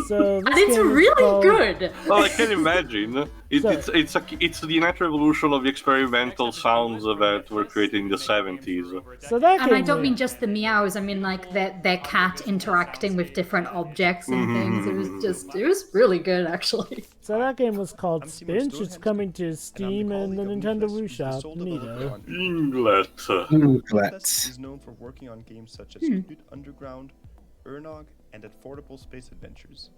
A: So
E: and it's really good.
B: Well, I can imagine. It's the natural evolution of the experimental sounds that were created in the 70s.
A: So that
E: and I don't mean just the meows. I mean like their cat interacting with different objects and things. It was really good actually.
A: So that game was called Spinch. It's coming to Steam and the Nintendo Wii Shop. Neato.
R: Bethesda is known for working on games such as Underground, Ernog, and Affordable Space Adventures.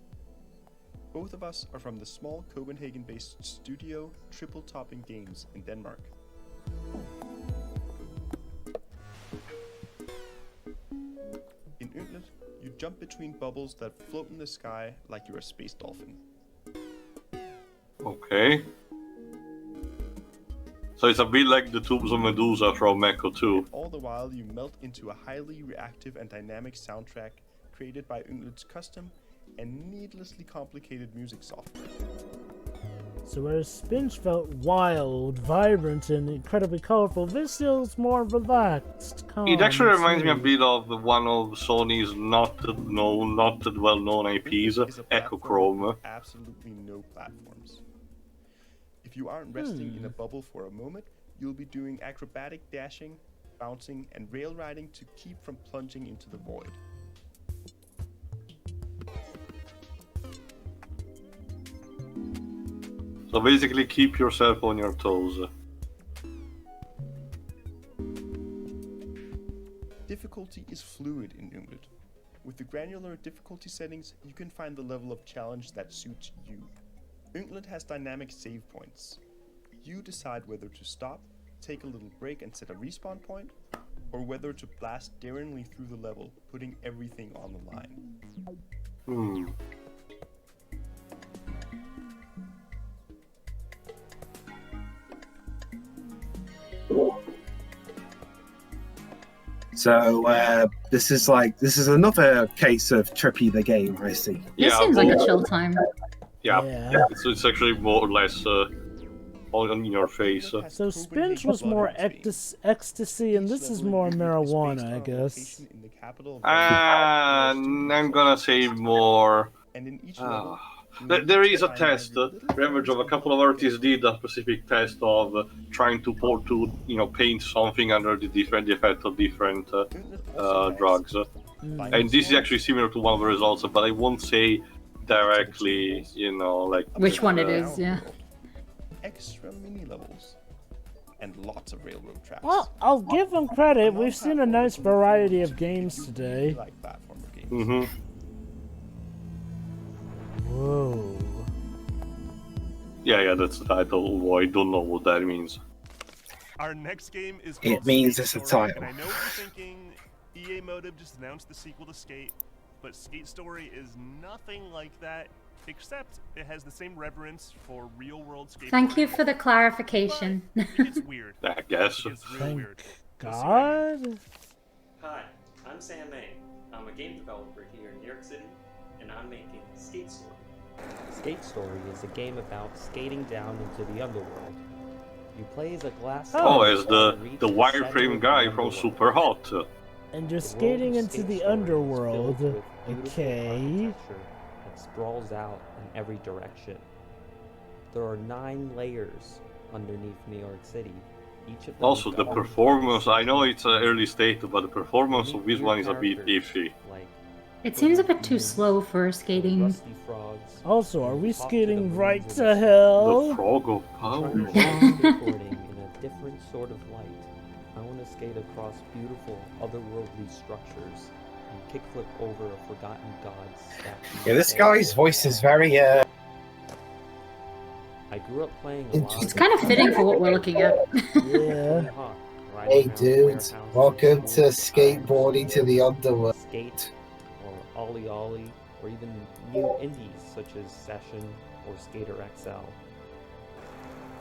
R: Both of us are from the small Copenhagen-based studio Triple Topping Games in Denmark. In Yndlet, you jump between bubbles that float in the sky like you're a space dolphin.
B: Okay. So it's a bit like the tubes of Medusa from Mecho 2.
R: All the while you melt into a highly reactive and dynamic soundtrack created by Yndlet's custom and needlessly complicated music software.
A: So whereas Spinch felt wild, vibrant, and incredibly colorful, this feels more relaxed, calm.
B: It actually reminds me a bit of one of Sony's not well-known IPs, Echochrome.
R: Absolutely no platforms. If you aren't resting in a bubble for a moment, you'll be doing acrobatic dashing, bouncing, and rail riding to keep from plunging into the void.
B: So basically, keep yourself on your toes.
R: Difficulty is fluid in Yndlet. With the granular difficulty settings, you can find the level of challenge that suits you. Yndlet has dynamic save points. You decide whether to stop, take a little break and set a respawn point, or whether to blast daringly through the level, putting everything on the line.
D: So this is another case of Trippy the game, I see.
E: This seems like a chill time.
B: Yeah. It's actually more or less all in your face.
A: So Spinch was more ecstasy, and this is more marijuana, I guess.
B: I'm gonna say more. There is a test. Remember, Geoff, a couple of artists did a specific test of trying to paint something under the effect of different drugs. And this is actually similar to one of the results, but I won't say directly, like
E: which one it is, yeah.
R: Extra mini levels and lots of railroad tracks.
A: Well, I'll give them credit. We've seen a nice variety of games today.
R: Like platformer games.
B: Mm-hmm.
A: Whoa.
B: Yeah, that's the title. I don't know what that means.
K: Our next game is
D: It means it's a title.
K: And I know what you're thinking. EA Motive just announced the sequel to Skate, but Skate Story is nothing like that, except it has the same reverence for real-world skateboarding.
E: Thank you for the clarification.
K: It's weird.
B: I guess.
A: Thank God.
S: Hi, I'm Sam May. I'm a game developer here in New York City, and I'm making Skate Story.
T: Skate Story is a game about skating down into the underworld. You play as a glass.
B: As the wireframe guy from Super Hot.
A: And you're skating into the underworld. Okay.
T: That sprawls out in every direction. There are 9 layers underneath New York City. Each of them
B: Also, the performance, I know it's an early state, but the performance of this one is a bit iffy.
E: It seems a bit too slow for skating.
A: Also, are we skating right to hell?
B: The frog of power.
T: Skateboarding in a different sort of light. I want to skate across beautiful, otherworldly structures and kickflip over a forgotten god's statue.
D: Yeah, this guy's voice is very
T: I grew up playing a lot.
E: It's kind of fitting for what we're looking at.
A: Yeah.
D: Hey dudes, welcome to skateboarding to the underworld.
T: Skate, or Ollie Ollie, or even new indies such as Session or Skater XL.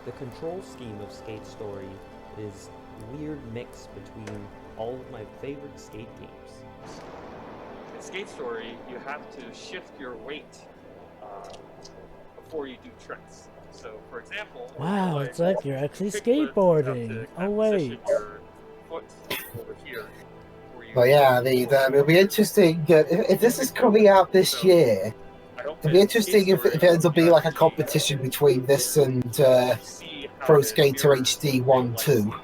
T: The control scheme of Skate Story is a weird mix between all of my favorite skate games.
S: In Skate Story, you have to shift your weight before you do tricks. So, for example,
A: Wow, it's like you're actually skateboarding. Oh wait.
S: Foot over here.
D: But yeah, it'll be interesting if this is coming out this year. It'll be interesting if it ends up being like a competition between this and Pro Skater HD 1-2.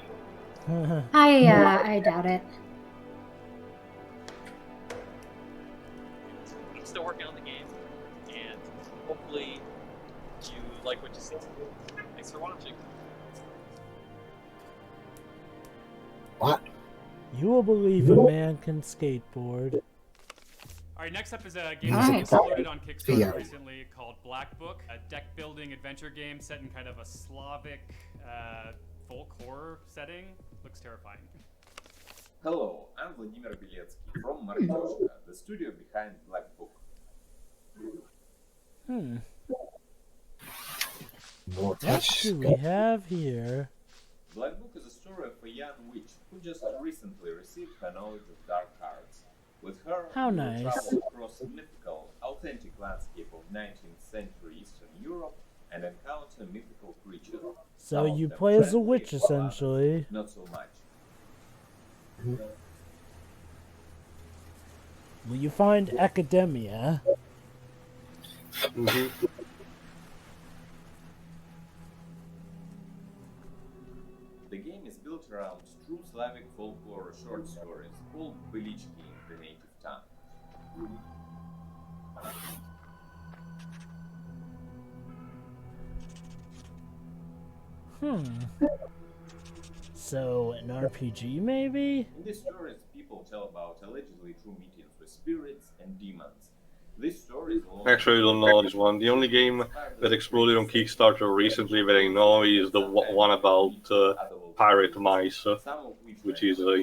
E: I doubt it.
S: I'm still working on the game, and hopefully you like what you see. Thanks for watching.
D: What?
A: You will believe a man can skateboard.
M: Alright, next up is a game that exploded on Kickstarter recently called Black Book, a deck-building adventure game set in kind of a Slavic folk horror setting. Looks terrifying.
U: Hello, I'm Vladimir Beletsky from Martyoshka, the studio behind Black Book.
A: What do we have here?
U: Black Book is a story of a young witch who just recently received her knowledge of dark arts. With her,
A: How
U: we
A: nice.
U: travel across a mythical, authentic landscape of 19th century Eastern Europe and encounter mythical creatures.
A: So
U: Some of
A: you
U: them
A: play as a
U: friendly,
A: witch,
U: while
A: essentially.
U: others not so much.
A: Will you find academia?
U: The game is built around true Slavic folklore short stories called Belichki in the native tongue.
A: So, an RPG, maybe?
U: In these stories, people tell about allegedly true meetings with spirits and demons. These stories
B: Actually, I don't know this one. The only game that exploded on Kickstarter recently that I know is the one about pirate mice, which is drawn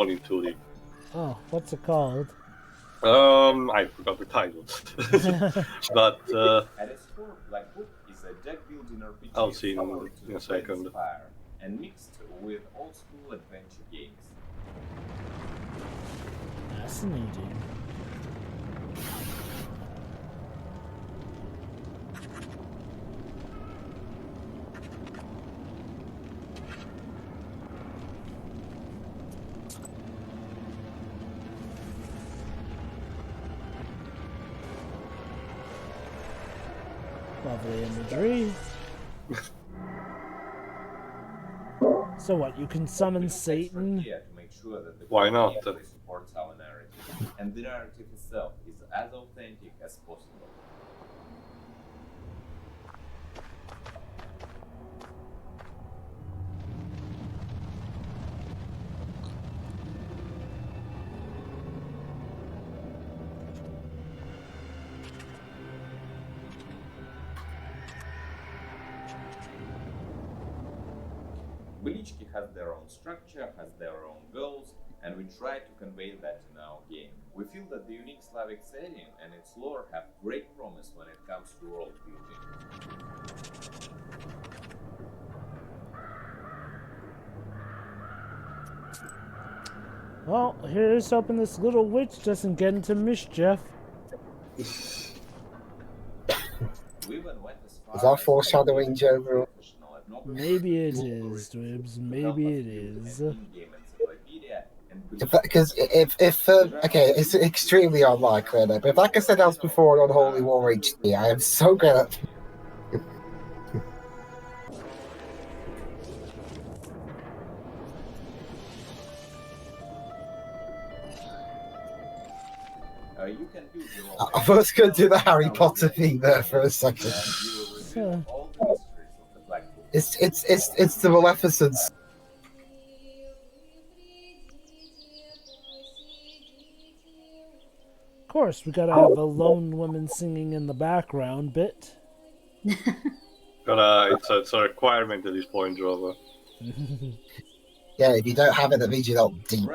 B: into the.
A: Oh, what's it called?
U: I forgot the title. But at its core, Black Book is a deck building RPG
B: I'll see in a second.
U: and mixed with old-school adventure games.
A: Fascinating. Lovely imagery. So what, you can summon Satan?
B: Why not?
U: Supports our narrative, and the narrative itself is as authentic as possible. Velichki has their own structure, has their own goals, and we try to convey that in our game. We feel that the unique Slavic setting and its lore have great promise when it comes to world building.
A: Well, here's hoping this little witch doesn't get into mischief.
D: Is that foreshadowing, Joe?
A: Maybe it is, Dwibs. Maybe it is.
D: Because if okay, it's extremely unlikely, I know, but if like I said else before on Holy War HD, I am so gonna.
U: You can do
D: I was going to do the Harry Potter thing there for a second. It's the Maleficence.
A: Of course, we gotta have a lone woman singing in the background bit.
B: It's a requirement at this point, Jova.
D: Yeah, if you don't have it, that means you're not deep.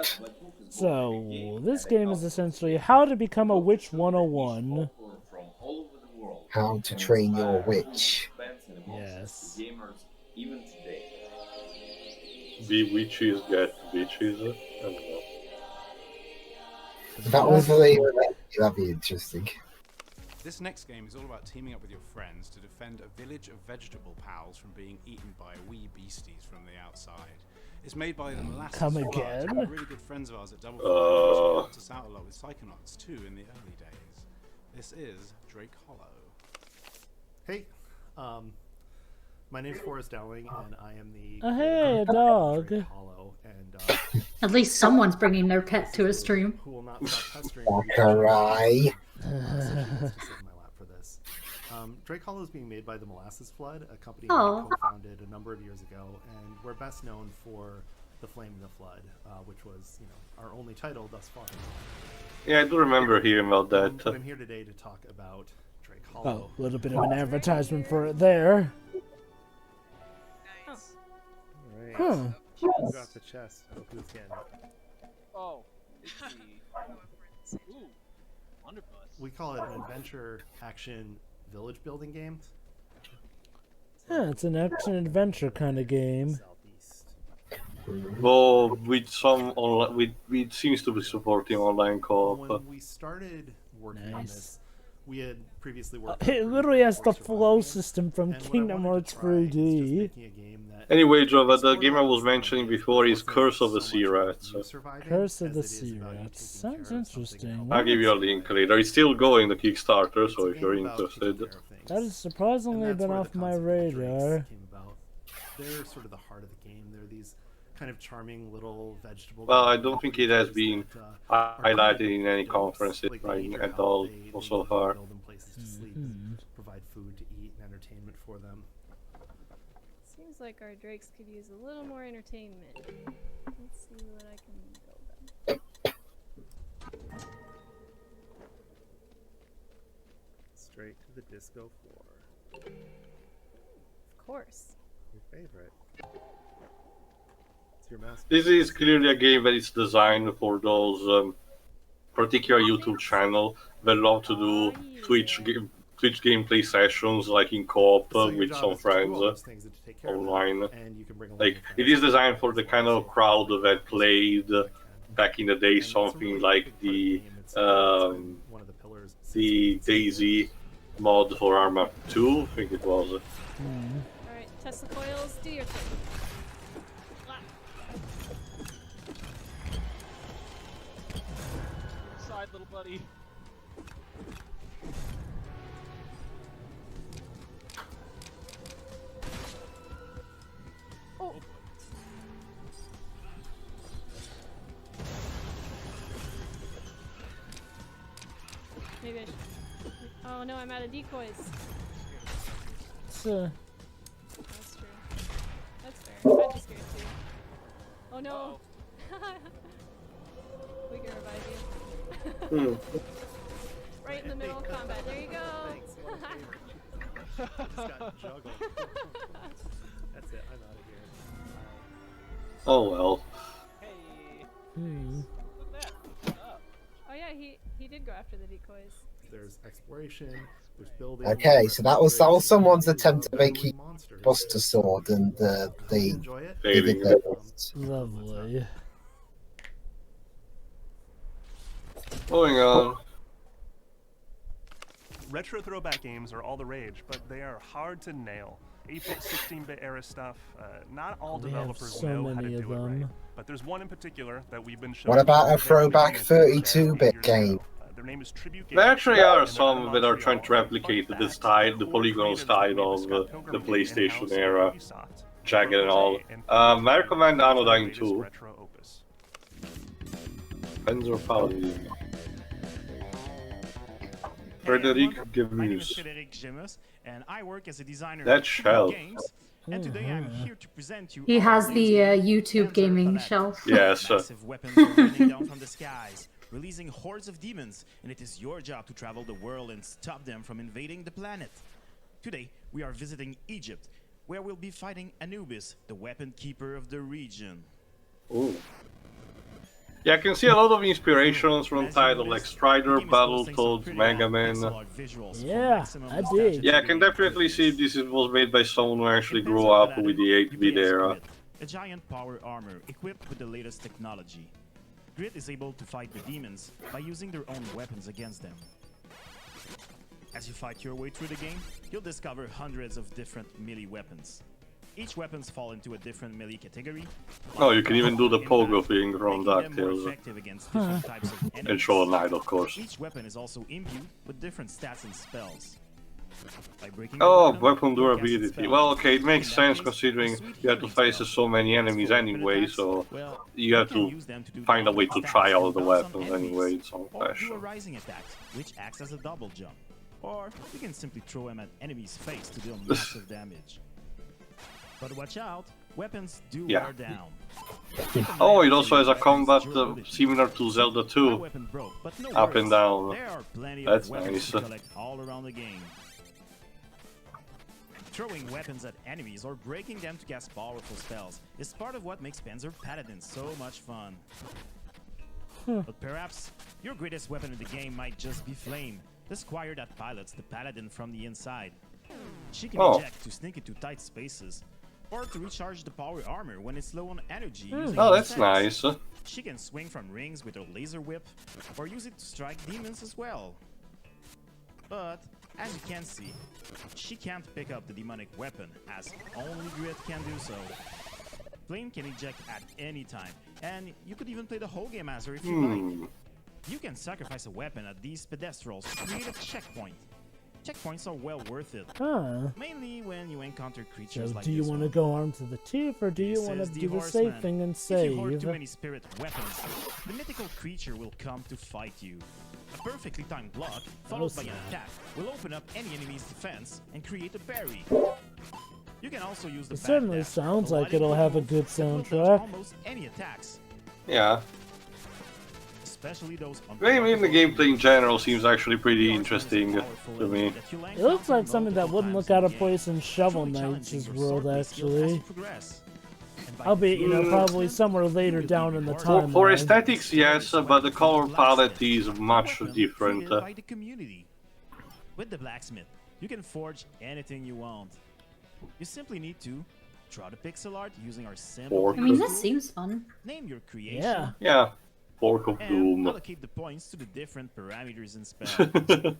A: So, this game is essentially how to become a witch 101.
D: How to train your witch.
A: Yes.
B: Be witches, get bitches. I don't know.
D: That was that'd be interesting.
G: This next game is all about teaming up with your friends to defend a village of vegetable pals from being eaten by wee beasties from the outside. It's made by the Molasses
A: Come
G: Squad,
A: again?
G: who are really good friends of ours at Double Fine, which helped us out a lot with Psychonauts 2 in the early days. This is Drake Hollow.
V: Hey, my name's Forrest Dowling, and I am the
A: Hey, a dog.
V: Drake Hollow, and
E: At least someone's bringing their pet to a stream.
V: who will not stop pestering
D: Walkerai.
V: for this. Drake Hollow is being made by the Molasses Flood, a company
E: Aw.
V: I co-founded a number of years ago, and we're best known for The Flame in the Flood, which was, our only title thus far.
B: Yeah, I do remember hearing about that.
V: But I'm here today to talk about Drake Hollow.
A: Oh, a little bit of an advertisement for it there.
V: Nice. All right.
A: Huh.
V: Who got the chest? Oh, who's getting it?
S: Oh, it's the... Ooh, Wonderbus.
V: We call it an adventure action village building game.
A: Yeah, it's an action-adventure kind of game.
B: Well, with some online, it seems to be supporting online co-op.
V: When we started working on this, we had previously worked.
A: It literally has the flow system from Kingdom Hearts 3D.
B: Anyway, Jova, the game I was mentioning before is Curse of the Sea Rats.
A: Curse of the Sea Rats. Sounds interesting.
B: I'll give you a link later. It's still going, the Kickstarter, so if you're interested.
A: That has surprisingly been off my radar.
V: They're sort of the heart of the game. They're these kind of charming little vegetable.
B: Well, I don't think it has been highlighted in any conferences at all so far.
V: Build them places to sleep, provide food to eat and entertainment for them.
W: Seems like our drakes could use a little more entertainment. Let's see what I can build them.
V: Straight to the disco floor.
W: Of course.
V: Your favorite. It's your master.
B: This is clearly a game that is designed for those particular YouTube channel that love to do Twitch gameplay sessions, like in co-op with some friends online. Like, it is designed for the kind of crowd that played back in the day something like the Daisy mod for Arma 2, I think it was.
W: Alright, Tesla coils, do your thing.
S: Side, little buddy.
W: Oh. Maybe I should... Oh no, I'm out of decoys.
A: It's,
W: That's true. That's fair. I'm just scared too. Oh no! We can revive you. Right in the middle of combat. There you go!
V: Just got juggled. That's it, I'm out of here.
B: Oh well.
W: Oh yeah, he did go after the decoys.
V: There's exploration, there's building.
D: Okay, so that was someone's attempt to make a Buster Sword, and they did their best.
A: Lovely.
B: Moving on.
K: Retro throwback games are all the rage, but they are hard to nail. 8-bit, 16-bit era stuff, not all
A: We have
K: developers
A: so
K: know how to
A: many of
K: do it right.
A: them.
K: But there's one in particular that we've been showing.
D: What about a throwback 32-bit game?
K: Their name is Tribute
B: There actually are some that are trying to replicate the style, the polygonal style of the PlayStation era, jagged and all. I recommend Anodyne 2. Panzer Paladin. Frederic Gemus.
C: And I work as a designer
B: That shell.
C: And today I'm here to present you
E: He has the YouTube gaming shelf.
B: Yes.
C: massive weapons are raining down from the skies, releasing hordes of demons, and it is your job to travel the world and stop them from invading the planet. Today we are visiting Egypt, where we'll be fighting Anubis, the weapon keeper of the region.
B: Ooh. Yeah, I can see a lot of inspirations from titles like Strider, Battletoads, Mega Man.
A: Yeah, I did.
B: Yeah, I can definitely see this was made by someone who actually grew up with the 8-bit era.
C: A giant power armor equipped with the latest technology. Grid is able to fight the demons by using their own weapons against them. As you fight your way through the game, you'll discover hundreds of different melee weapons. Each weapons fall into a different melee category.
B: Oh, you can even do the pogo thing from DuckTales. And Shovel Knight, of course.
C: Each weapon is also imbued with different stats and spells. By breaking
B: Oh, weapon durability. Well, okay, it makes sense considering you have to face so many enemies anyway, so you have to find a way to try all the weapons anyway in some
C: or do a
B: fashion.
C: rising attack, which acts as a double jump. Or you can simply throw them at enemy's face to deal massive damage. But watch out, weapons do wear down.
B: Oh, it also has a combat similar to Zelda 2. Up and down.
C: There are plenty
B: That's
C: of weapons
B: nice.
C: to collect all around the game. Throwing weapons at enemies or breaking them to cast powerful spells is part of what makes Panzer Paladin so much fun. But perhaps your greatest weapon in the game might just be Flame, the squire that pilots the Paladin from the inside. She can eject to sneak into tight spaces, or to recharge the power armor when it's low on energy. using
B: Oh,
C: her
B: that's
C: attacks.
B: nice.
C: She can swing from rings with her laser whip, or use it to strike demons as well. But, as you can see, she can't pick up the demonic weapon, as only Grit can do so. Flame can eject at any time, and you could even play the whole game as her if you like. You can sacrifice a weapon at these pedestals to create a checkpoint. Checkpoints are well worth it, mainly when you encounter creatures
A: So
C: like
A: do you
C: this
A: want to
C: one.
A: go armed to the teeth, or do you
C: This
A: want to
C: is the
A: do the
C: Horseman.
A: safe thing and
C: If you hoard
A: save?
C: too many spirit weapons, the mythical creature will come to fight you. A perfectly timed block, followed by an attack, will open up any enemy's defense and create a berry. You can also use the
A: It certainly
C: Baghdad,
A: sounds
C: a
A: like it'll
C: lightning
A: have a
C: bolt
A: good
C: that will dodge
A: soundtrack.
C: almost any attacks,
B: Yeah.
C: especially those on
B: Maybe the gameplay in general seems actually pretty interesting to me.
A: It looks like something that wouldn't look out of place in Shovel Knight's world, actually. Albeit, you know, probably somewhere later down in the timeline.
B: For aesthetics, yes, but the color palette is much different.
C: With the blacksmith, you can forge anything you want. You simply need to draw the pixel art using our simple.
E: I mean, that seems fun.
C: Name your creation.
B: Yeah. Fork of
C: And
B: Doom.
C: allocate the points to the different parameters and spells.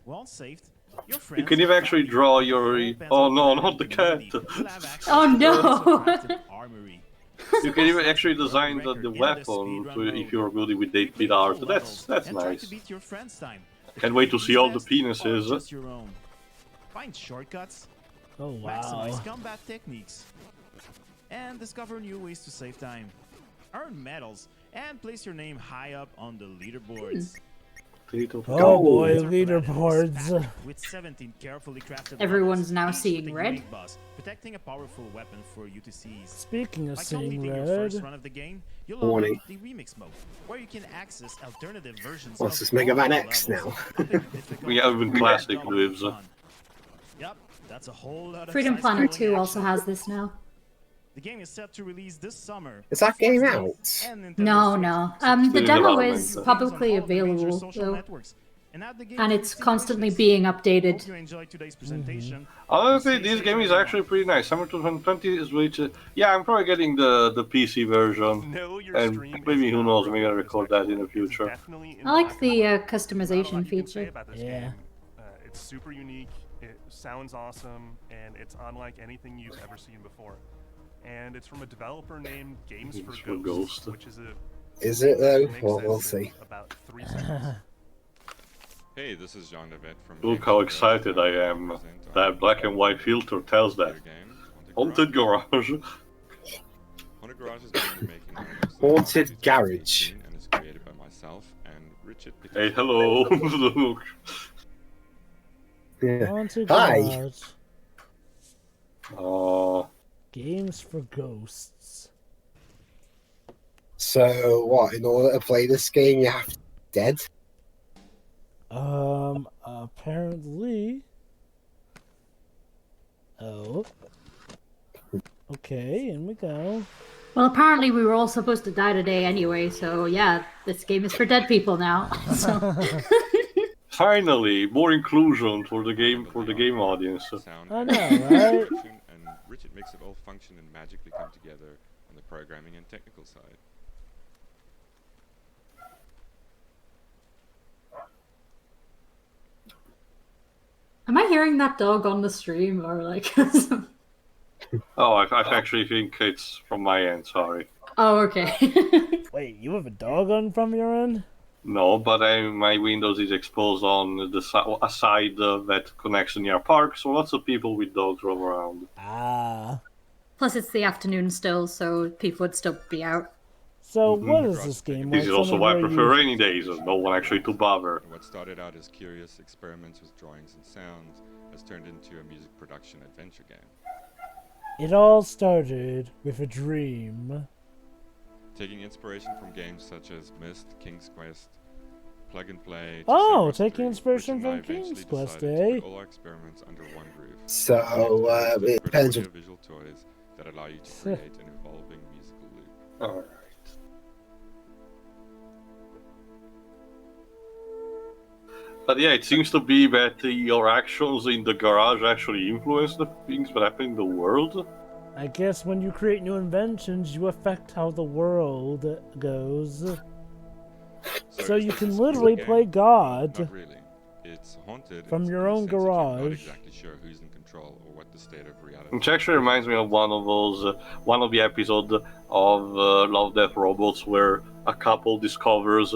C: Once saved, your friends
B: You can even actually draw your... Oh no, not the cat.
E: Oh no!
B: You can even actually design the weapon if you're good with 8-bit art. That's nice. Can't wait to see all the penises.
C: Just your own. Find shortcuts.
A: Oh wow.
C: Maximize combat techniques. And discover new ways to save time. Earn medals and place your name high up on the leaderboards.
A: Oh boy, leaderboards.
C: With 17 carefully crafted
E: Everyone's
C: weapons,
E: now
C: each
E: seeing
C: with a
E: red.
C: unique boss, protecting a powerful weapon for you to seize.
A: Speaking of
C: By
A: seeing
C: completing your
A: red.
C: first run of the game, you'll
D: Warning.
C: unlock the remix mode, where you can access alternative versions
D: What's
C: of
D: this, Mega Man
C: all
D: X
C: levels.
D: now?
B: We have even classic lives.
C: Yep, that's a whole lot of
E: Freedom Planet
C: side-scrolling
E: 2 also
C: action.
E: has this now.
C: The game is set to release this summer.
D: Is that game out?
E: No, no. The demo is publicly available, though. And it's constantly being updated.
C: Hope you enjoyed today's presentation.
B: Honestly, this game is actually pretty nice. Summer 2020 is which... yeah, I'm probably getting the PC version. And maybe, who knows, maybe I'll record that in the future.
E: I like the customization feature.
A: Yeah.
K: It's super unique, it sounds awesome, and it's unlike anything you've ever seen before. And it's from a developer named Games for Ghosts, which is a...
D: Is it though?
K: makes
D: Well,
K: sense
D: we'll
K: in
D: see.
K: About 3 seconds.
F: Hey, this is Jean Devet from...
B: Look how excited I am. That black and white filter tells that. Haunted Garage.
F: Haunted Garage has been making
D: Haunted Garage.
F: and is created by myself and Richard.
B: Hey, hello. Look.
D: Yeah.
A: Haunted
D: Hi.
A: Garage. Games for Ghosts.
D: So what? In order to play this game, you have to be dead.
A: Apparently. Oh. Okay, in we go.
E: Well, apparently we were all supposed to die today anyway, so yeah, this game is for dead people now. So.
B: Finally, more inclusion for the game audience.
A: I know, right?
F: And Richard makes it all function and magically come together on the programming and technical side.
E: Am I hearing that dog on the stream or like?
B: Oh, I actually think it's from my end, sorry.
E: Oh, okay.
A: Wait, you have a dog on from your end?
B: No, but my Windows is exposed on the a side that connects to near park, so lots of people with dogs roam around.
A: Ah.
E: Plus, it's the afternoon still, so people would still be out.
A: So, what is this game?
B: This is also why I prefer rainy days, there's no one actually to bother.
F: What started out as curious experiments with drawings and sounds has turned into a music production adventure game.
A: It all started with a dream.
F: Taking inspiration from games such as Myst, King's Quest, Plug and Play.
A: Oh, taking inspiration from King's Quest, eh?
F: Put all our experiments under one roof.
D: So it depends.
F: Visual toys that allow you to create an evolving musical loop.
B: Alright. But yeah, it seems to be that your actions in the garage actually influence the things that happen in the world.
A: I guess when you create new inventions, you affect how the world goes. So you can literally play God.
F: Not really. It's haunted
A: from
F: in
A: your
F: the
A: own
F: sense that you're not
A: garage.
F: exactly sure who's in control or what the state of reality.
B: Which actually reminds me of one of the episodes of Love, Death, Robots, where a couple discovers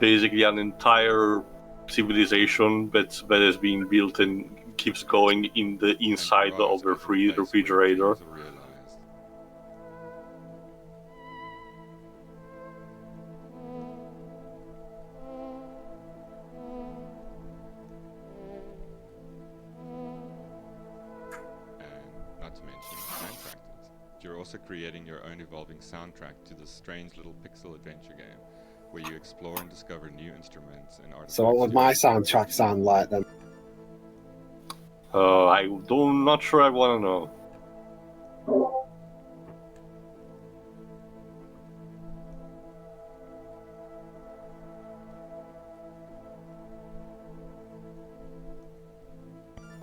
B: basically an entire civilization that has been built and keeps going in the inside of the refrigerator.
F: Not to mention soundtracks. You're also creating your own evolving soundtrack to this strange little pixel adventure game, where you explore and discover new instruments and artifacts.
D: So what would my soundtrack sound like then?
B: I'm not sure I want to know.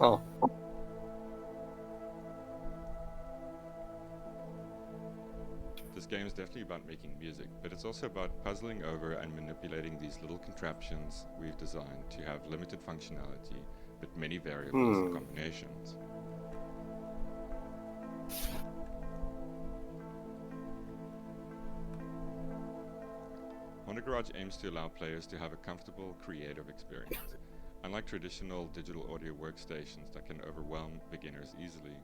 B: Oh.
F: This game is definitely about making music, but it's also about puzzling over and manipulating these little contraptions we've designed to have limited functionality, but many variables and combinations. Wonder Garage aims to allow players to have a comfortable, creative experience. Unlike traditional digital audio workstations that can overwhelm beginners easily,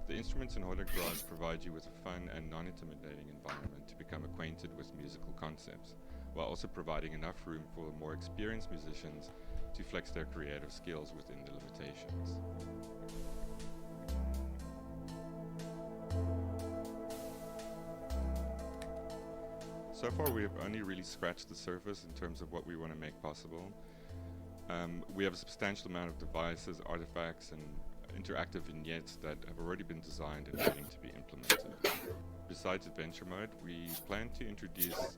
F: the instruments in Wonder Garage provide you with a fun and non-intimidating environment to become acquainted with musical concepts, while also providing enough room for more experienced musicians to flex their creative skills within the limitations. So far we have only really scratched the surface in terms of what we want to make possible. We have a substantial amount of devices, artifacts, and interactive vignettes that have already been designed and waiting to be implemented. Besides Adventure Mode, we plan to introduce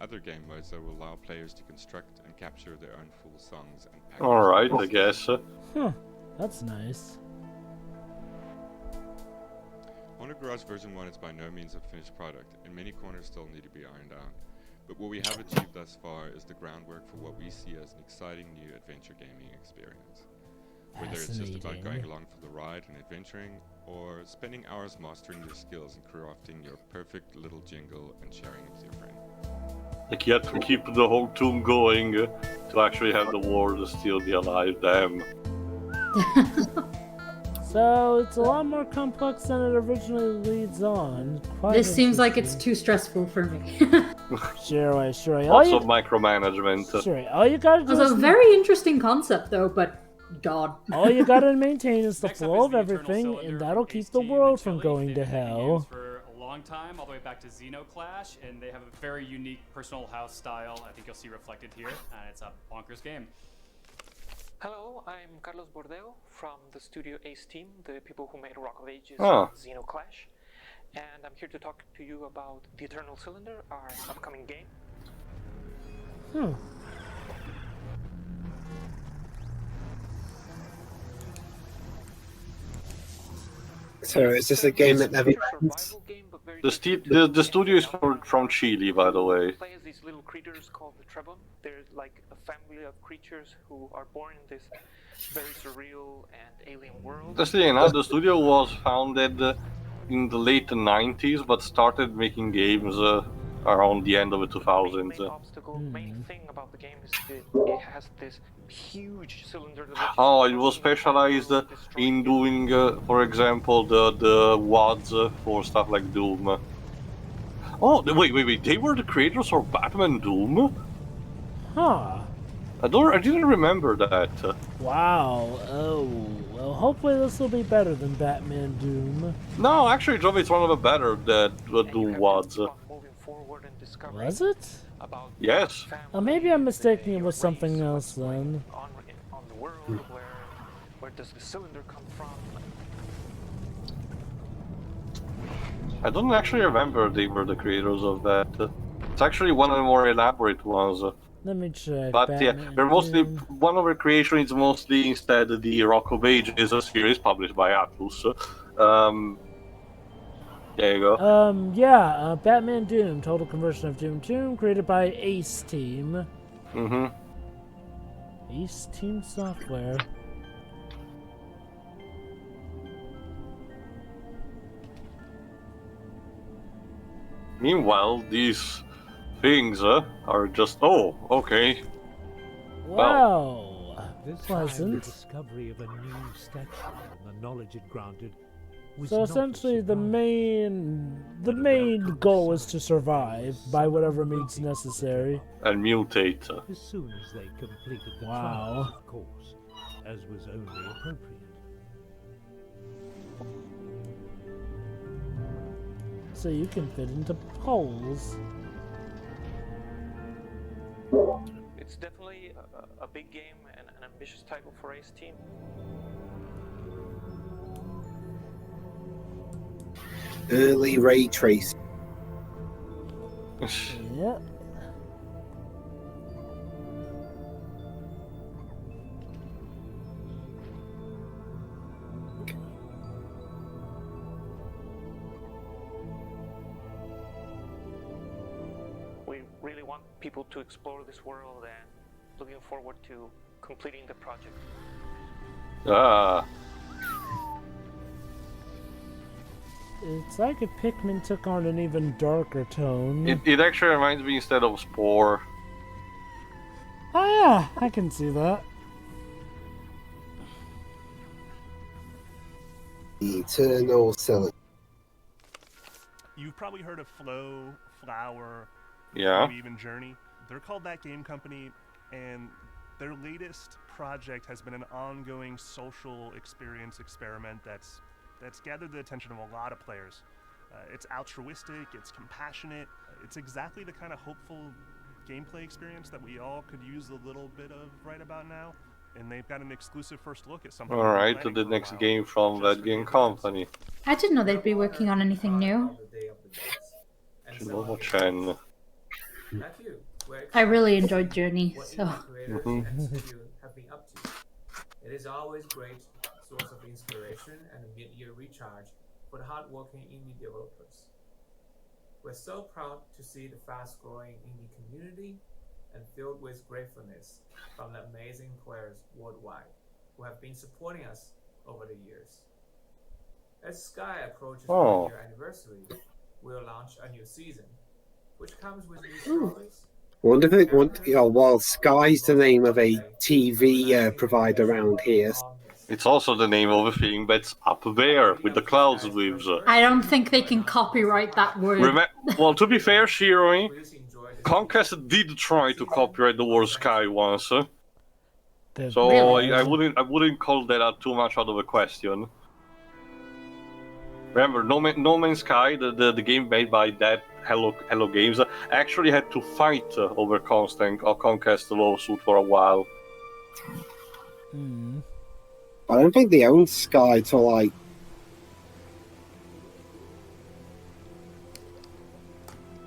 F: other game modes that will allow players to construct and capture their own full songs and packages.
B: Alright, I guess.
A: Huh, that's nice.
F: Wonder Garage version 1 is by no means a finished product, and many corners still need to be ironed out. But what we have achieved thus far is the groundwork for what we see as an exciting new adventure gaming experience. Whether it's just about going along for the ride and adventuring, or spending hours mastering your skills and crafting your perfect little jingle and sharing it with your friend.
B: Like you have to keep the whole tune going to actually have the world still be alive, damn.
A: So it's a lot more complex than it originally leads on.
E: This seems like it's too stressful for me.
A: Sure.
B: Lots of micromanagement.
A: Sure, all you gotta do
E: It's a very interesting concept, though, but God.
A: all you gotta maintain is the flow of everything, and that'll keep the world from going to hell.
M: For a long time, all the way back to Xenoclash, and they have a very unique personal house style. I think you'll see reflected here, and it's a bonkers game.
H: Hello, I'm Carlos Bordeo from the Studio Ace team, the people who made Rock of Ages
B: Ah.
H: and Xenoclash. And I'm here to talk to you about The Eternal Cylinder, our upcoming game.
D: So is this a game that never ends?
B: The studio is from Chile, by the way.
H: Play as these little creatures called the Trebon. They're like a family of creatures who are born in this very surreal and alien world.
B: Interestingly enough, the studio was founded in the late 90s, but started making games around the end of the 2000s.
H: Main thing about the game is that it has this huge cylinder that
B: Oh, it was specialized in doing, for example, the WADs for stuff like Doom. Oh, wait, they were the creators of Batman Doom?
A: Huh.
B: I didn't remember that.
A: Wow. Oh, well, hopefully this will be better than Batman Doom.
B: No, actually, Joe, it's one of the better Doom WADs.
A: Was it?
B: Yes.
A: Maybe I'm mistaking it with something else then.
H: on the world, where does the cylinder come from?
B: I don't actually remember they were the creators of that. It's actually one of the more elaborate ones.
A: Let me check.
B: But yeah, they're mostly one of their creations is mostly instead the Rock of Ages, a series published by Atlus. There you go.
A: Yeah, Batman Doom, total conversion of Doom 2, created by Ace Team. Ace Team Software.
B: Meanwhile, these things are just okay.
A: Wow,
I: this
A: pleasant.
I: The discovery of a new statue and the knowledge it granted.
A: So essentially, the main goal is to survive by whatever means necessary.
B: And mutate.
I: As soon as they completed the
A: Wow.
I: trials, of course, as was only appropriate.
A: So you can fit into poles.
H: It's definitely a big game and an ambitious title for Ace Team.
D: Early ray tracing.
A: Yep.
H: really want people to explore this world and looking forward to completing the project.
B: Ah.
A: It's like if Pikmin took on an even darker tone.
B: It actually reminds me instead of Spore.
A: Oh yeah, I can see that.
D: Eternal Cylinder.
K: You've probably heard of Flow, Flower,
B: Yeah.
K: maybe even Journey. They're called That Game Company, and their latest project has been an ongoing social experience experiment that's gathered the attention of a lot of players. It's altruistic, it's compassionate, it's exactly the kind of hopeful gameplay experience that we all could use a little bit of right about now. And they've got an exclusive first look at something.
B: Alright, to the next game from That Game Company.
E: I didn't know they'd be working on anything new.
B: Chen.
E: I really enjoyed Journey, so.
J: It is always great source of inspiration and a mid-year recharge for the hard-working indie developers. We're so proud to see the fast-growing indie community and filled with gratefulness from the amazing players worldwide who have been supporting us over the years. As Sky approaches the 1-year anniversary, we'll launch a new season, which comes with new stories.
D: Wonder if well, Sky's the name of a TV provider around here.
B: It's also the name of a thing that's up there with the clouds lives.
E: I don't think they can copyright that word.
B: Well, to be fair, Shiroi, Comcast did try to copyright the word Sky once. So
A: Really?
B: I wouldn't call that out too much out of a question. Remember, No Man's Sky, the game made by that Hello Games, actually had to fight over Comcast lawsuit for a while.
D: I don't think they own Sky till like.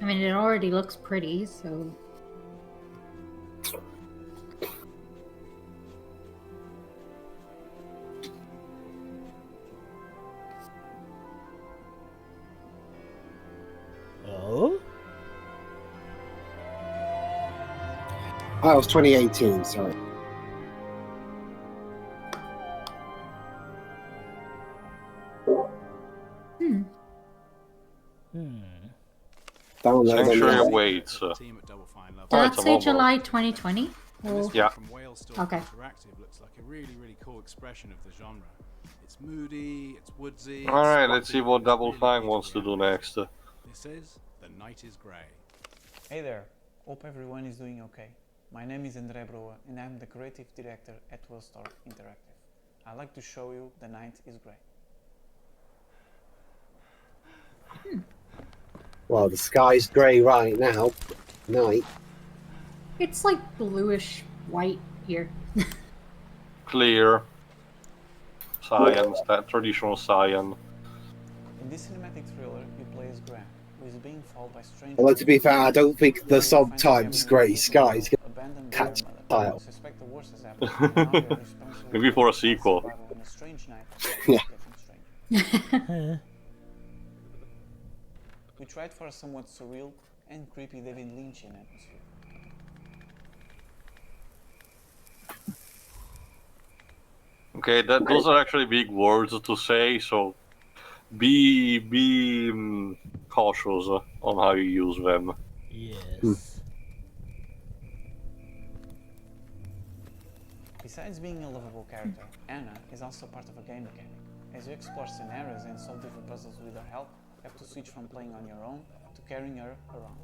E: I mean, it already looks pretty, so.
A: Oh?
D: Oh, it was 2018, sorry.
B: Sanctuary awaits.
E: Did that say July 2020? Or...
B: Yeah.
E: Okay.
G: Interactive looks like a really, really cool expression of the genre. It's moody, it's woodsy.
B: Alright, let's see what Double Fine wants to do next.
G: This is The Night is Grey.
L: Hey there, hope everyone is doing okay. My name is Andre Broe and I'm the creative director at Willstar Interactive. I'd like to show you The Night is Grey.
D: Well, the sky's grey right now. Night.
E: It's like bluish white here.
B: Clear. Cyan, that traditional cyan.
L: In this cinematic thriller, you play as Graham, who is being followed by strange...
D: Although to be fair, I don't think the subtype's grey sky's gonna catch style.
L: Suspect the worst has happened.
B: Maybe for a sequel.
D: Yeah.
L: We tried for a somewhat surreal and creepy David Lynchian atmosphere.
B: Okay, those are actually big words to say, so be cautious on how you use them.
A: Yes.
L: Besides being a lovable character, Anna is also part of a game mechanic. As you explore scenarios and solve different puzzles with her help, you have to switch from playing on your own to carrying her around.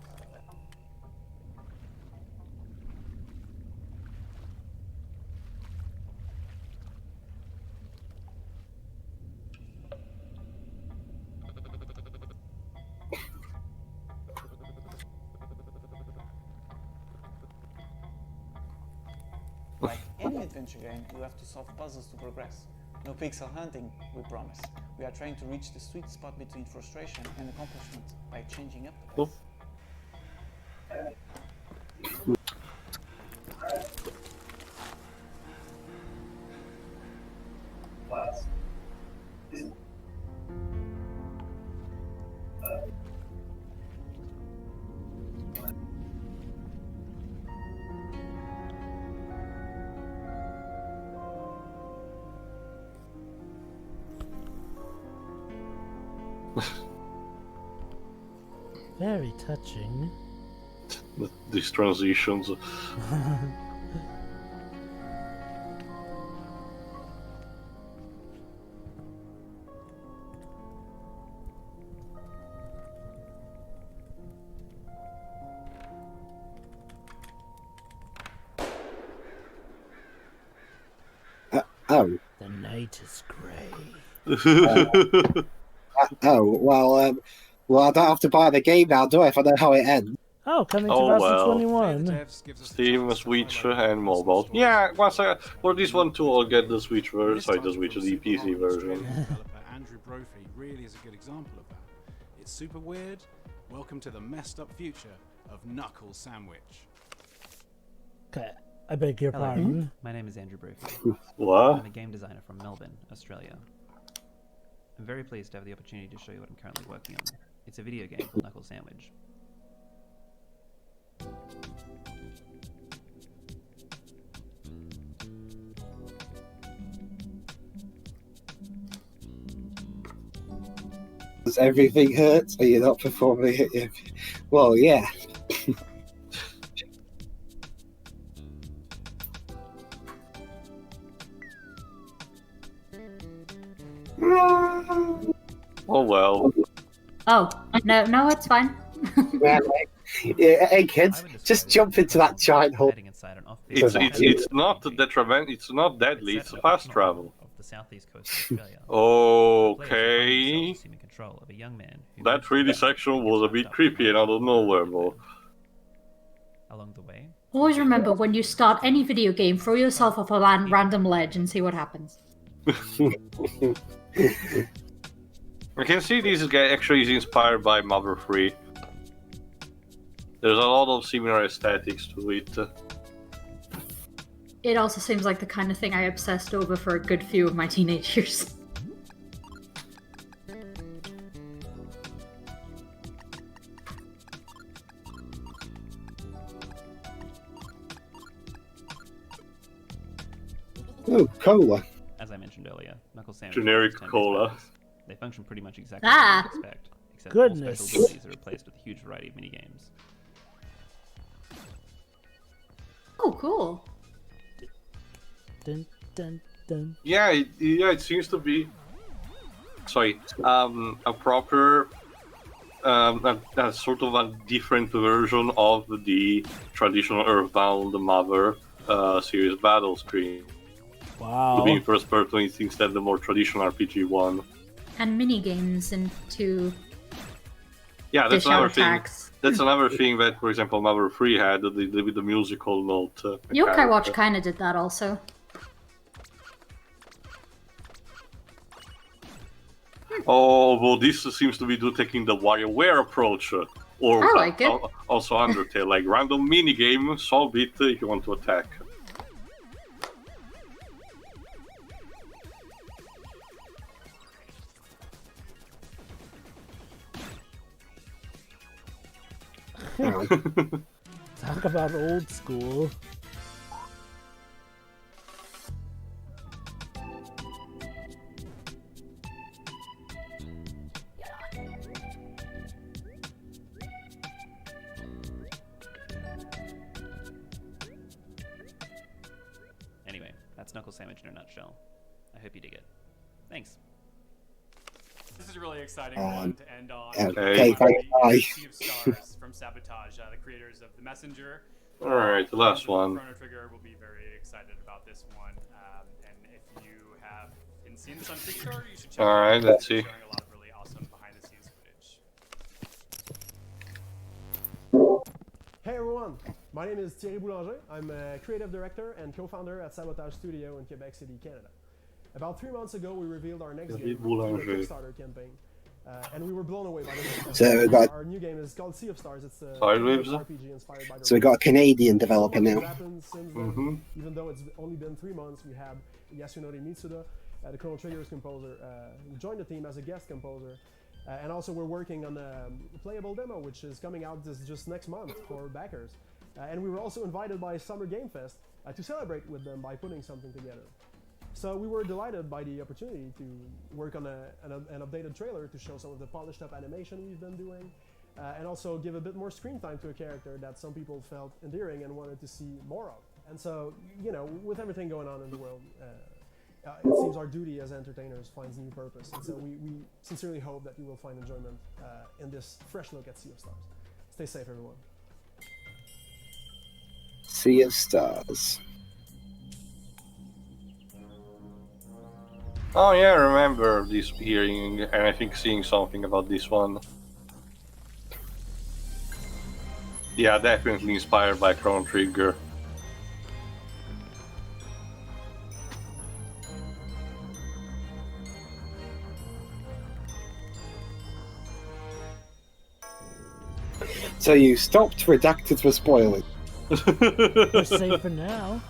L: Like any adventure game, you have to solve puzzles to progress. No pixel hunting, we promise. We are trying to reach the sweet spot between frustration and accomplishment by changing up the pace.
A: Very touching.
B: These transitions.
D: Oh.
A: The night is grey.
D: Well, I don't have to buy the game now, do I? If I know how it ends.
A: Oh, coming
B: Oh,
A: 2021.
B: Steam, Switch, and mobile. Yeah, for this one too, I'll get the Switch version. Sorry, the Switch, the PC version.
G: Andrew Brophy really is a good example of that. It's super weird. Welcome to the messed up future of Knuckles Sandwich.
A: Okay, I beg your
N: Hello.
A: pardon.
N: My name is Andrew Brophy.
B: What?
N: I'm a game designer from Melbourne, Australia. I'm very pleased to have the opportunity to show you what I'm currently working on. It's a video game called Knuckles Sandwich.
D: Does everything hurt? Are you not performing it? Well, yeah.
B: Oh well.
E: Oh, no, it's fine.
D: Yeah, hey kids, just jump into that giant hole.
B: It's not detriment. It's not deadly. It's fast travel.
N: Of the southeast coast of Australia.
B: Okay.
N: Assuming control of a young man who
B: That 3D section was a bit creepy and out of nowhere, bro.
N: along the way.
E: Always remember, when you start any video game, throw yourself off a random ledge and see what happens.
B: I can see this guy actually is inspired by Mother 3. There's a lot of similar aesthetics to it.
E: It also seems like the kind of thing I obsessed over for a good few of my teenage years.
D: Oh, cola.
N: As I mentioned earlier, Knuckles Sandwich.
B: Generic cola.
N: They function pretty much exactly as you would expect, except
A: Goodness.
N: all special abilities are replaced with a huge variety of minigames.
E: Oh, cool.
A: Dun, dun, dun.
B: Yeah, it seems to be. Sorry, a proper, a sort of a different version of the traditional Earthbound Mother series battle screen.
A: Wow.
B: To be first person instead of the more traditional RPG one.
E: And minigames into
B: Yeah, that's
E: dish out
B: another thing.
E: attacks.
B: That's another thing that, for example, Mother 3 had with the musical note.
E: Yokai Watch kinda did that also.
B: Oh, well, this seems to be taking the WarioWare approach. Or
E: I like it.
B: Also Undertale, like random minigame, solve it if you want to attack.
A: Talk about old school.
N: Anyway, that's Knuckles Sandwich in a nutshell. I hope you dig it. Thanks.
M: This is a really exciting one to end on.
D: Okay, bye.
M: Sea of Stars from Sabotage, the creators of The Messenger.
B: Alright, the last one.
M: Chrono Trigger will be very excited about this one. And if you haven't seen this on Kickstarter, you should check it out.
B: Alright, let's see.
M: Showing a lot of really awesome behind-the-scenes footage.
O: Hey everyone, my name is Thierry Boulanger. I'm a creative director and co-founder at Sabotage Studio in Quebec City, Canada. About 3 months ago, we revealed our next game through a Kickstarter campaign, and we were blown away by the response.
D: So
O: Our new game is called Sea of Stars. It's a
B: Sideways.
O: RPG inspired by the
D: So we got a Canadian developer now.
O: Happened since then, even though it's only been 3 months, we had Yasunori Mitsuda, the Chrono Trigger's composer, who joined the team as a guest composer. And also we're working on a playable demo, which is coming out just next month for backers. And we were also invited by Summer Game Fest to celebrate with them by putting something together. So we were delighted by the opportunity to work on an updated trailer to show some of the polished up animation we've been doing, and also give a bit more screen time to a character that some people felt endearing and wanted to see more of. And so, you know, with everything going on in the world, it seems our duty as entertainers finds new purpose. And so we sincerely hope that you will find enjoyment in this fresh look at Sea of Stars. Stay safe, everyone.
D: Sea of Stars.
B: Oh yeah, I remember this hearing and I think seeing something about this one. Yeah, definitely inspired by Chrono Trigger.
D: So you stopped redacted for spoiling.
A: We're safe for now.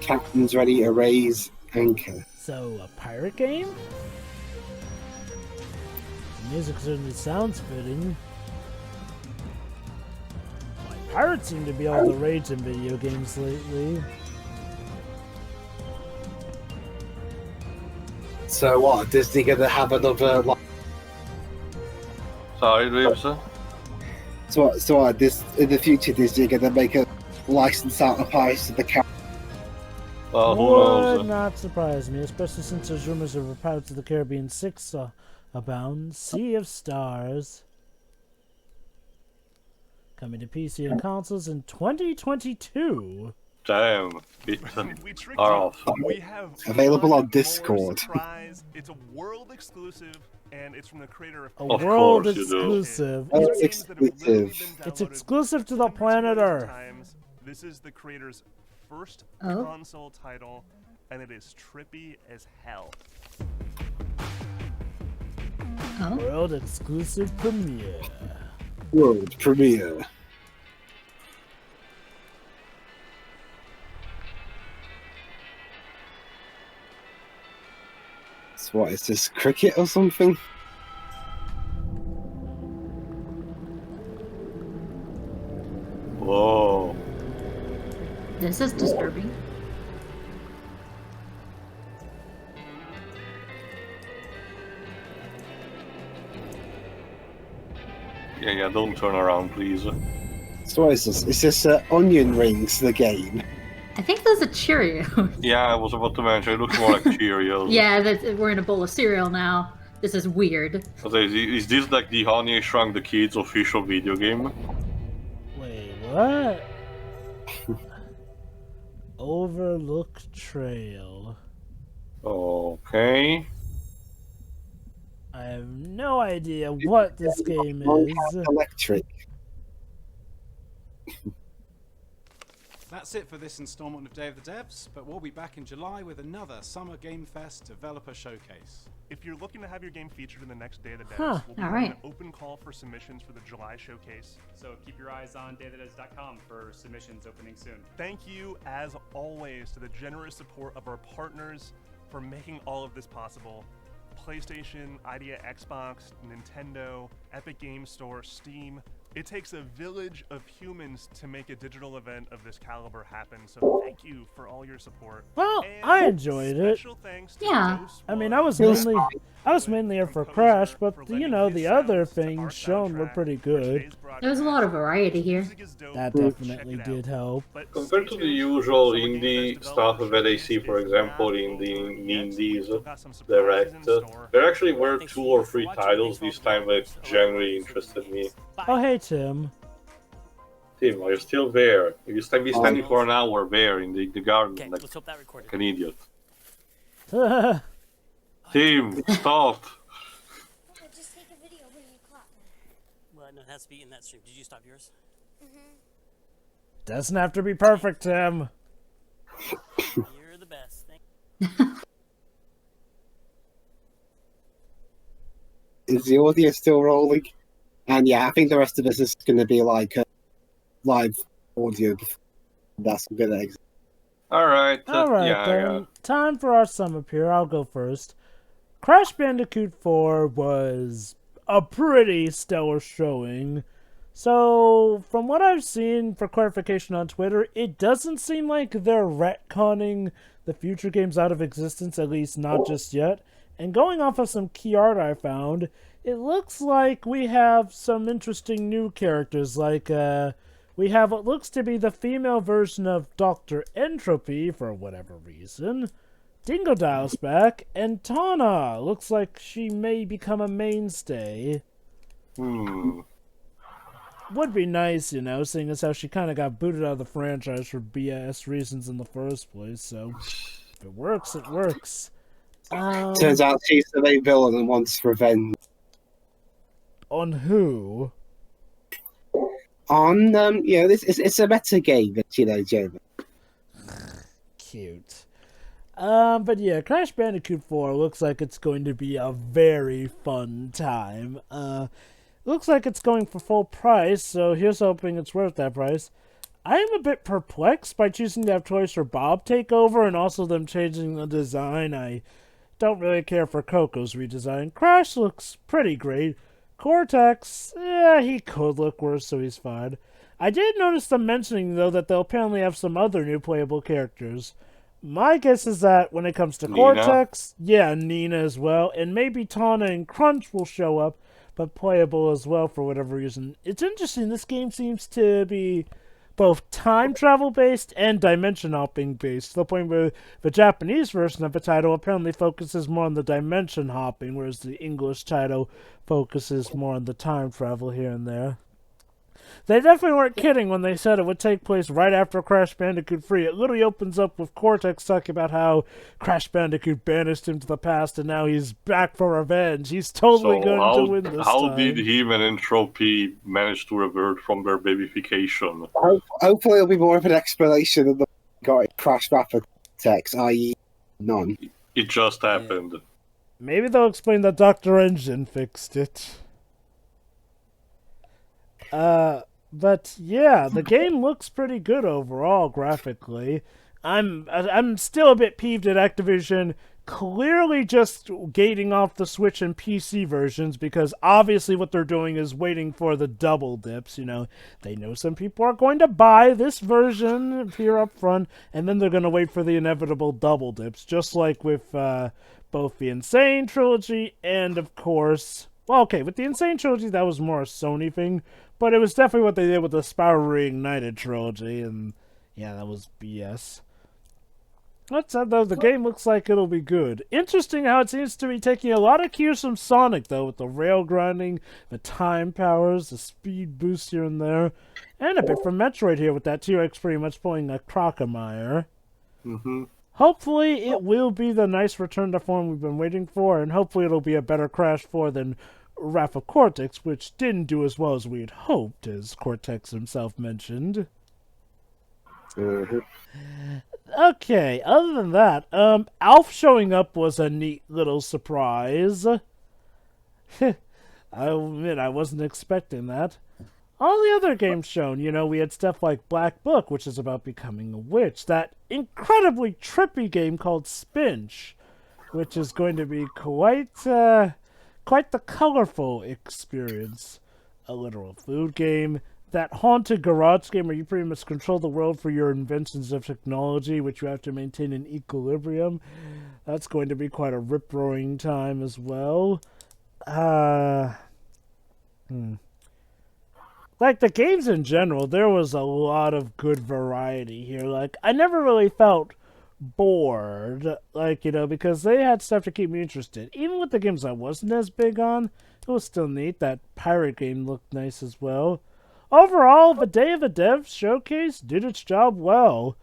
D: Captain's ready to raise anchor.
A: So, a pirate game? The music certainly sounds fitting. Pirates seem to be all the rage in video games lately.
D: So what? Disney gonna have another?
B: Sorry, Lives.
D: So what? This in the future, Disney gonna make a license out of Pirates of the Caribbean?
B: Well, who knows?
A: Would not surprise me, especially since there's rumors of a Pirates of the Caribbean 6 abound. Sea of Stars. Coming to PC and consoles in 2022.
B: Damn, are off.
C: We have
D: Available on Discord.
C: It's a world exclusive, and it's from the creator of
A: A world exclusive. It's exclusive to the planet Earth.
C: This is the creator's first
E: Oh.
C: console title, and it is trippy as hell.
E: Oh.
A: World exclusive premiere.
D: World premiere. So what is this, cricket or something?
B: Whoa.
E: This is disturbing.
B: Yeah, don't turn around, please.
D: So what is this? Is this onion rings, the game?
E: I think those are Cheerios.
B: Yeah, I was about to mention, it looks more like Cheerios.
E: Yeah, we're in a bowl of cereal now. This is weird.
B: Is this like the Honey I Shrunk the Kids official video game?
A: Wait, what? Overlook Trail.
B: Okay.
A: I have no idea what this game is.
D: Electric.
G: That's it for this installment of Day of the Devs, but we'll be back in July with another Summer Game Fest Developer Showcase.
K: If you're looking to have your game featured in the next Day of the Devs,
A: Huh.
K: we'll be
E: All
K: having
E: right.
K: an open call for submissions for the July showcase.
M: So keep your eyes on dayofthedevs.com for submissions opening soon.
K: Thank you, as always, to the generous support of our partners for making all of this possible. PlayStation, Idea Xbox, Nintendo, Epic Games Store, Steam. It takes a village of humans to make a digital event of this caliber happen, so thank you for all your support.
A: Well,
K: And
A: I enjoyed it.
K: special thanks to
E: Yeah.
K: Ghost
A: I mean, I was mainly here for Crash, but you know, the other things shown were pretty good.
E: There was a lot of variety here.
A: That definitely did help.
B: Compared to the usual indie stuff that I see, for example, in the Indies Direct, there actually were 2 or 3 titles this time that genuinely interested me.
A: Oh, hey, Tim.
B: Tim, are you still there? You be standing for an hour there in the garden like,
P: let's hope that recorded.
B: like an idiot. Tim, stop!
P: Just take a video when you clap. Well, no, it has to be in that stream. Did you stop yours?
A: Doesn't have to be perfect, Tim.
P: You're the best. Thank
D: Is the audio still rolling? And yeah, I think the rest of this is going to be like live audio. That's going to exit.
B: Alright,
A: Alright then, time for our sum up here. I'll go first. Crash Bandicoot 4 was a pretty stellar showing. So, from what I've seen for clarification on Twitter, it doesn't seem like they're retconning the future games out of existence, at least not just yet. And going off of some key art I found, it looks like we have some interesting new characters, like, we have what looks to be the female version of Dr. Entropy, for whatever reason. Dingodile's back, and Tana looks like she may become a mainstay. Would be nice, you know, seeing as how she kind of got booted out of the franchise for BS reasons in the first place, so if it works, it works.
D: Turns out she's the main villain and wants revenge.
A: On who?
D: On, you know, it's a meta game, you know, Jeremy.
A: Cute. But yeah, Crash Bandicoot 4 looks like it's going to be a very fun time. Looks like it's going for full price, so here's hoping it's worth that price. I am a bit perplexed by choosing to have Toys for Bob take over and also them changing the design. I don't really care for Coco's redesign. Crash looks pretty great. Cortex, he could look worse, so he's fine. I did notice them mentioning, though, that they'll apparently have some other new playable characters. My guess is that when it comes to
B: Nina.
A: Cortex, yeah, Nina as well, and maybe Tana and Crunch will show up, but playable as well for whatever reason. It's interesting, this game seems to be both time travel based and dimension hopping based, to the point where the Japanese version of the title apparently focuses more on the dimension hopping, whereas the English title focuses more on the time travel here and there. They definitely weren't kidding when they said it would take place right after Crash Bandicoot 3. It literally opens up with Cortex talking about how Crash Bandicoot banished him to the past and now he's back for revenge. He's totally going to win this time.
B: How did him and Entropy manage to revert from their babyfication?
D: Hopefully it'll be more of an explanation than the got Crash Bandicoot text, i.e. none.
B: It just happened.
A: Maybe they'll explain that Dr. Engine fixed it. But yeah, the game looks pretty good overall graphically. I'm still a bit peeved at Activision clearly just gating off the Switch and PC versions, because obviously what they're doing is waiting for the double dips. You know, they know some people are going to buy this version here up front, and then they're going to wait for the inevitable double dips, just like with both the Insane Trilogy and, of course... Well, okay, with the Insane Trilogy, that was more a Sony thing, but it was definitely what they did with the Spyro Reignited Trilogy, and yeah, that was BS. That said, though, the game looks like it'll be good. Interesting how it seems to be taking a lot of cues from Sonic, though, with the rail grinding, the time powers, the speed boost here and there, and a bit from Metroid here with that T-Rex pretty much pulling a Crocomire.
B: Mm-hmm.
A: Hopefully it will be the nice return to form we've been waiting for, and hopefully it'll be a better Crash 4 than Wrath of Cortex, which didn't do as well as we had hoped, as Cortex himself mentioned.
D: Mm-hmm.
A: Okay, other than that, Alf showing up was a neat little surprise. I admit I wasn't expecting that. All the other games shown, you know, we had stuff like Black Book, which is about becoming a witch. That incredibly trippy game called Spinch, which is going to be quite the colorful experience. A literal food game. That haunted garage game where you pretty much control the world for your inventions of technology, which you have to maintain in equilibrium. That's going to be quite a rip-roaring time as well. Like, the games in general, there was a lot of good variety here. Like, I never really felt bored, like, you know, because they had stuff to keep me interested. Even with the games I wasn't as big on, it was still neat. That pirate game looked nice as well. Overall, the Day of the Devs showcase did its job well.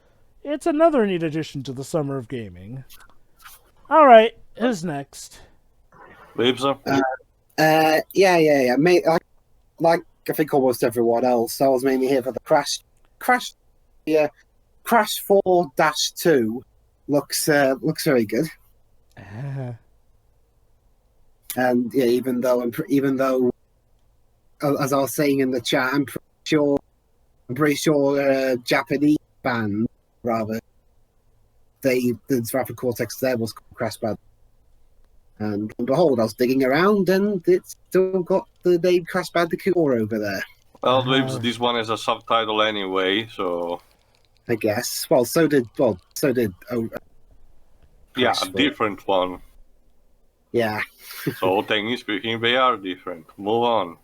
A: It's another neat addition to the summer of gaming. Alright, who's next?
B: Babes?
D: Yeah. Like I think almost everyone else, I was mainly here for the Crash 4-2 looks very good. And yeah, even though as I was saying in the chat, I'm pretty sure Japanese band rather the Rapid Cortex there was called Crash Band. And behold, I was digging around and it's still got the name Crash Bandicoot over there.
B: Well, this one has a subtitle anyway, so...
D: I guess. Well, so did... Oh,
B: yeah, a different one.
D: Yeah.
B: So, technically speaking, they are different. Move on.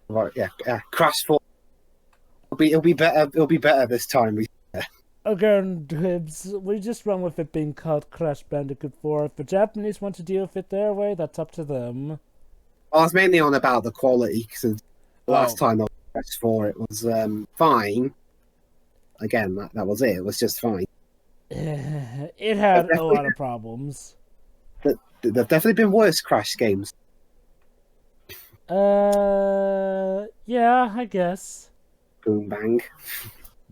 D: Right, yeah. Crash 4. It'll be better. It'll be better this time.
A: Again, we just run with it being called Crash Bandicoot 4. If the Japanese want to deal with it their way, that's up to them.
D: I was mainly on about the quality, because last time on Crash 4 it was fine. Again, that was it. It was just fine.
A: It had a lot of problems.
D: There've definitely been worse Crash games.
A: Yeah, I guess.
D: Boom bang.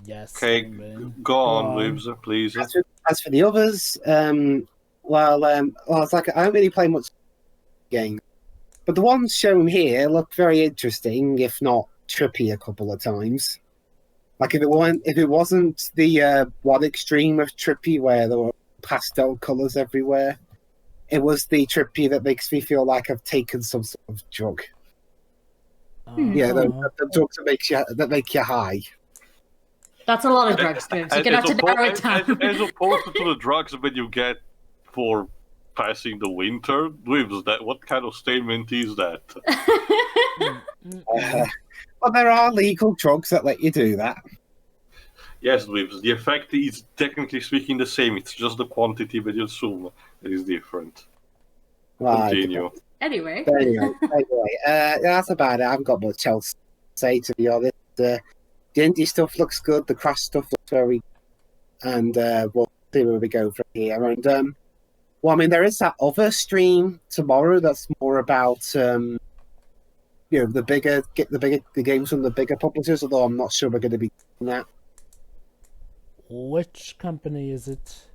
A: Yes.
B: Okay, go on, Libs, please.
D: As for the others, it's like I don't really play much game, but the ones shown here look very interesting, if not trippy a couple of times. Like if it wasn't the one extreme of trippy where there were pastel colours everywhere, it was the trippy that makes me feel like I've taken some sort of drug. Yeah, the drugs that make you high.
E: That's a lot of drugs, Gibbs. You're gonna have to narrow it down.
B: As opposed to the drugs that you get for passing the winter, Gibbs, what kind of statement is that?
D: Well, there are legal drugs that let you do that.
B: Yes, Gibbs, the effect is technically speaking the same. It's just the quantity that you assume that is different. Continue.
E: Anyway,
D: that's about it. I haven't got much else to say, to be honest. The indie stuff looks good. The Crash stuff looks very, and we'll see where we go from here. And there is that other stream tomorrow that's more about the games from the bigger publishers. Although I'm not sure we're going to be doing that.
A: Which company is it?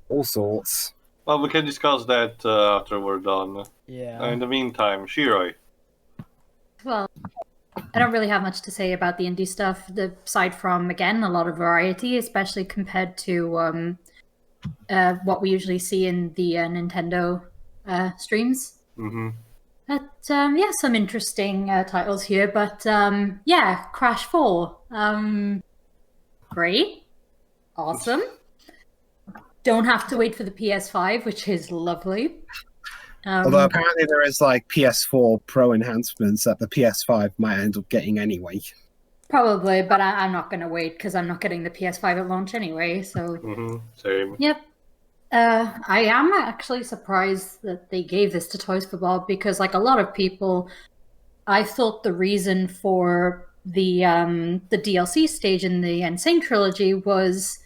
D: All sorts.
B: Well, we can discuss that after we're done.
A: Yeah.
B: In the meantime, Shiroi.
E: well, I don't really have much to say about the indie stuff, aside from, again, a lot of variety, especially compared to what we usually see in the Nintendo streams.
B: Mm-hmm.
E: But, some interesting titles here, but, Crash 4. Great. Awesome. Don't have to wait for the PS5, which is lovely.
D: Although apparently there is like PS4 Pro enhancements that the PS5 might end up getting anyway.
E: Probably, but I'm not going to wait because I'm not getting the PS5 at launch anyway. So
B: same.
E: Yep. I am actually surprised that they gave this to Toys for Bob because, like a lot of people, I thought the reason for the DLC stage in the Insane trilogy was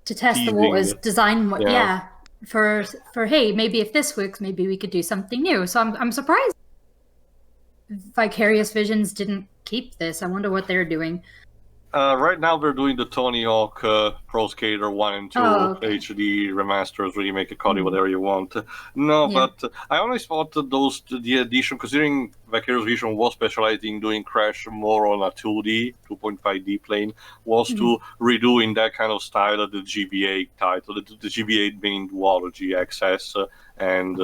E: to test the waters, design for hey, maybe if this works, maybe we could do something new. So I'm surprised Vicarious Visions didn't keep this. I wonder what they're doing.
B: Right now they're doing the Tony Hawk Pro Skater 1 and 2 HD remasters where you make a copy whatever you want. But I always thought that the edition, considering Vicarious Vision was specializing in doing Crash more on a 2D, 2.5D plane, was to redo in that kind of style the GBA title, the GBA being Duology, XS, and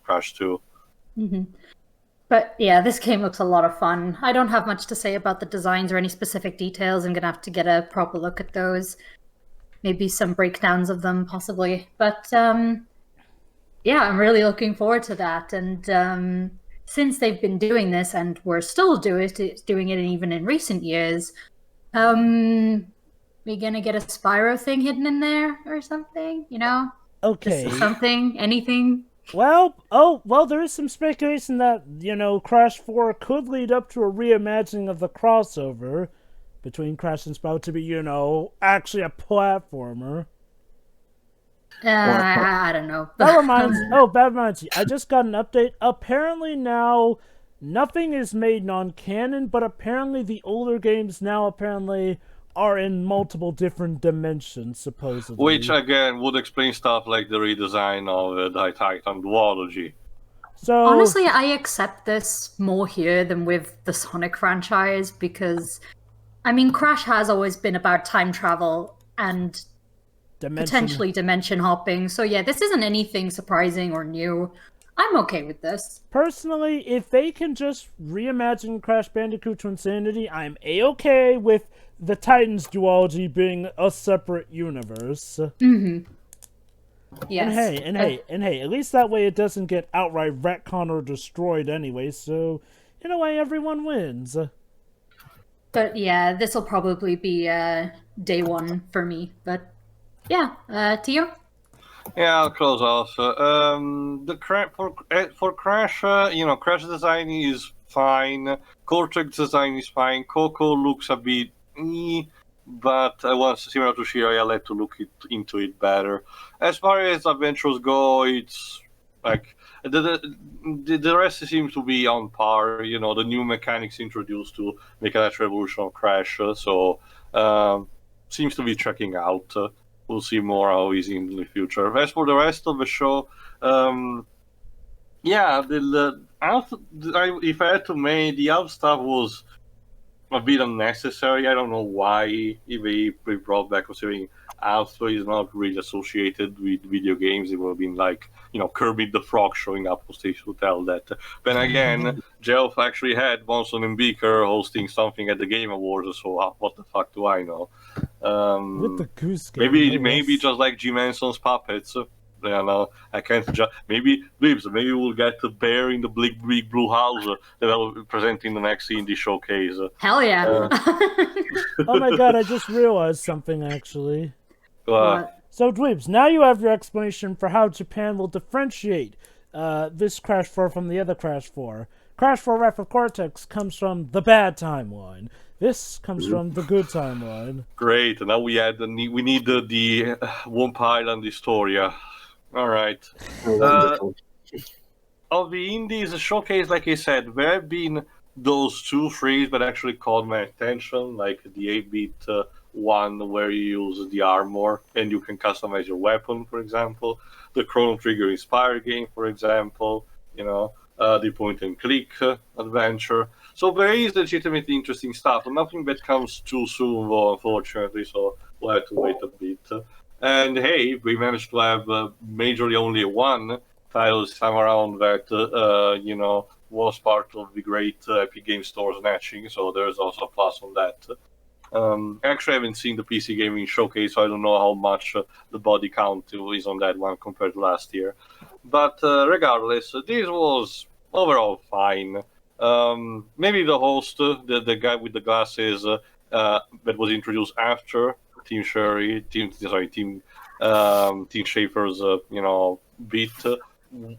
B: Crash 2.
E: But yeah, this game looks a lot of fun. I don't have much to say about the designs or any specific details. I'm going to have to get a proper look at those. Maybe some breakdowns of them, possibly. But I'm really looking forward to that. And since they've been doing this, and we're still doing it even in recent years, we're going to get a Spyro thing hidden in there or something, you know?
A: Okay.
E: Just something, anything.
A: Well, there is some speculation that, Crash 4 could lead up to a reimagining of the crossover between Crash and Spyro to be, actually a platformer.
E: I don't know.
A: That reminds me. I just got an update. Apparently now, nothing is made non-canon, but apparently the older games now are in multiple different dimensions, supposedly.
B: Which, again, would explain stuff like the redesign of the Titan Duology.
E: So honestly, I accept this more here than with the Sonic franchise because, Crash has always been about time travel and potentially dimension hopping. So yeah, this isn't anything surprising or new. I'm okay with this.
A: Personally, if they can just reimagine Crash Bandicoot to insanity, I'm a-okay with the Titans duology being a separate universe.
E: Mm-hmm. Yes.
A: And hey, at least that way it doesn't get outright retconned or destroyed anyway, so in a way everyone wins.
E: But yeah, this will probably be day one for me. But yeah, Tio?
B: Yeah, I'll close off. For Crash, Crash design is fine. Cortex design is fine. Coco looks a bit, but once similar to Shira, I'll have to look into it better. As far as adventures go, it's like the rest seems to be on par. The new mechanics introduced to make a natural evolution of Crash, so seems to be checking out. We'll see more how he's in the future. As for the rest of the show, if I had to make, the Alf stuff was a bit unnecessary. I don't know why they brought back, considering Alf is not really associated with video games. It would have been like, Kermit the Frog showing up on stage to tell that. Then again, Geoff actually had Bonson and Beaker hosting something at the Game Awards, so what the fuck do I know?
A: With the Goose Game.
B: Maybe just like Jim Henson's puppets. I can't just. Maybe we'll get the bear in the big blue house that I'll be presenting the next indie showcase.
E: Hell yeah!
A: Oh my god! I just realized something actually. So Dweebs, now you have your explanation for how Japan will differentiate this Crash 4 from the other Crash 4. Crash 4 Wrath of Cortex comes from the bad timeline. This comes from the good timeline.
B: Great. Now we need the Womp Island Historia. All right. Of the indies showcase, like I said, there have been those 2-3 that actually caught my attention, like the 8-bit one where you use the armor and you can customize your weapon, for example. The Chrono Trigger inspired game, for example. The point-and-click adventure. So there is legitimately interesting stuff. Nothing that comes too soon, though, unfortunately, so we'll have to wait a bit. And hey, we managed to have majorly only one title this time around that, was part of the great Epic Game Store snatching, so there's also a plus on that. Actually, I haven't seen the PC Gaming Showcase, so I don't know how much the body count is on that one compared to last year. But regardless, this was overall fine. Maybe the host, the guy with the glasses that was introduced after Team Schafer's beat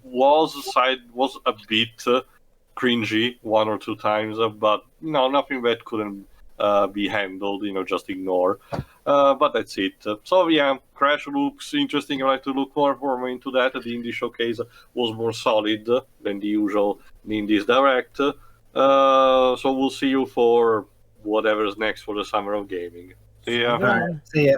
B: was a bit cringy one or two times, but nothing that couldn't be handled, just ignore. But that's it. So yeah, Crash looks interesting. I like to look more into that. The Indie Showcase was more solid than the usual Indies Direct. So we'll see you for whatever's next for the Summer of Gaming. See ya.
D: See ya.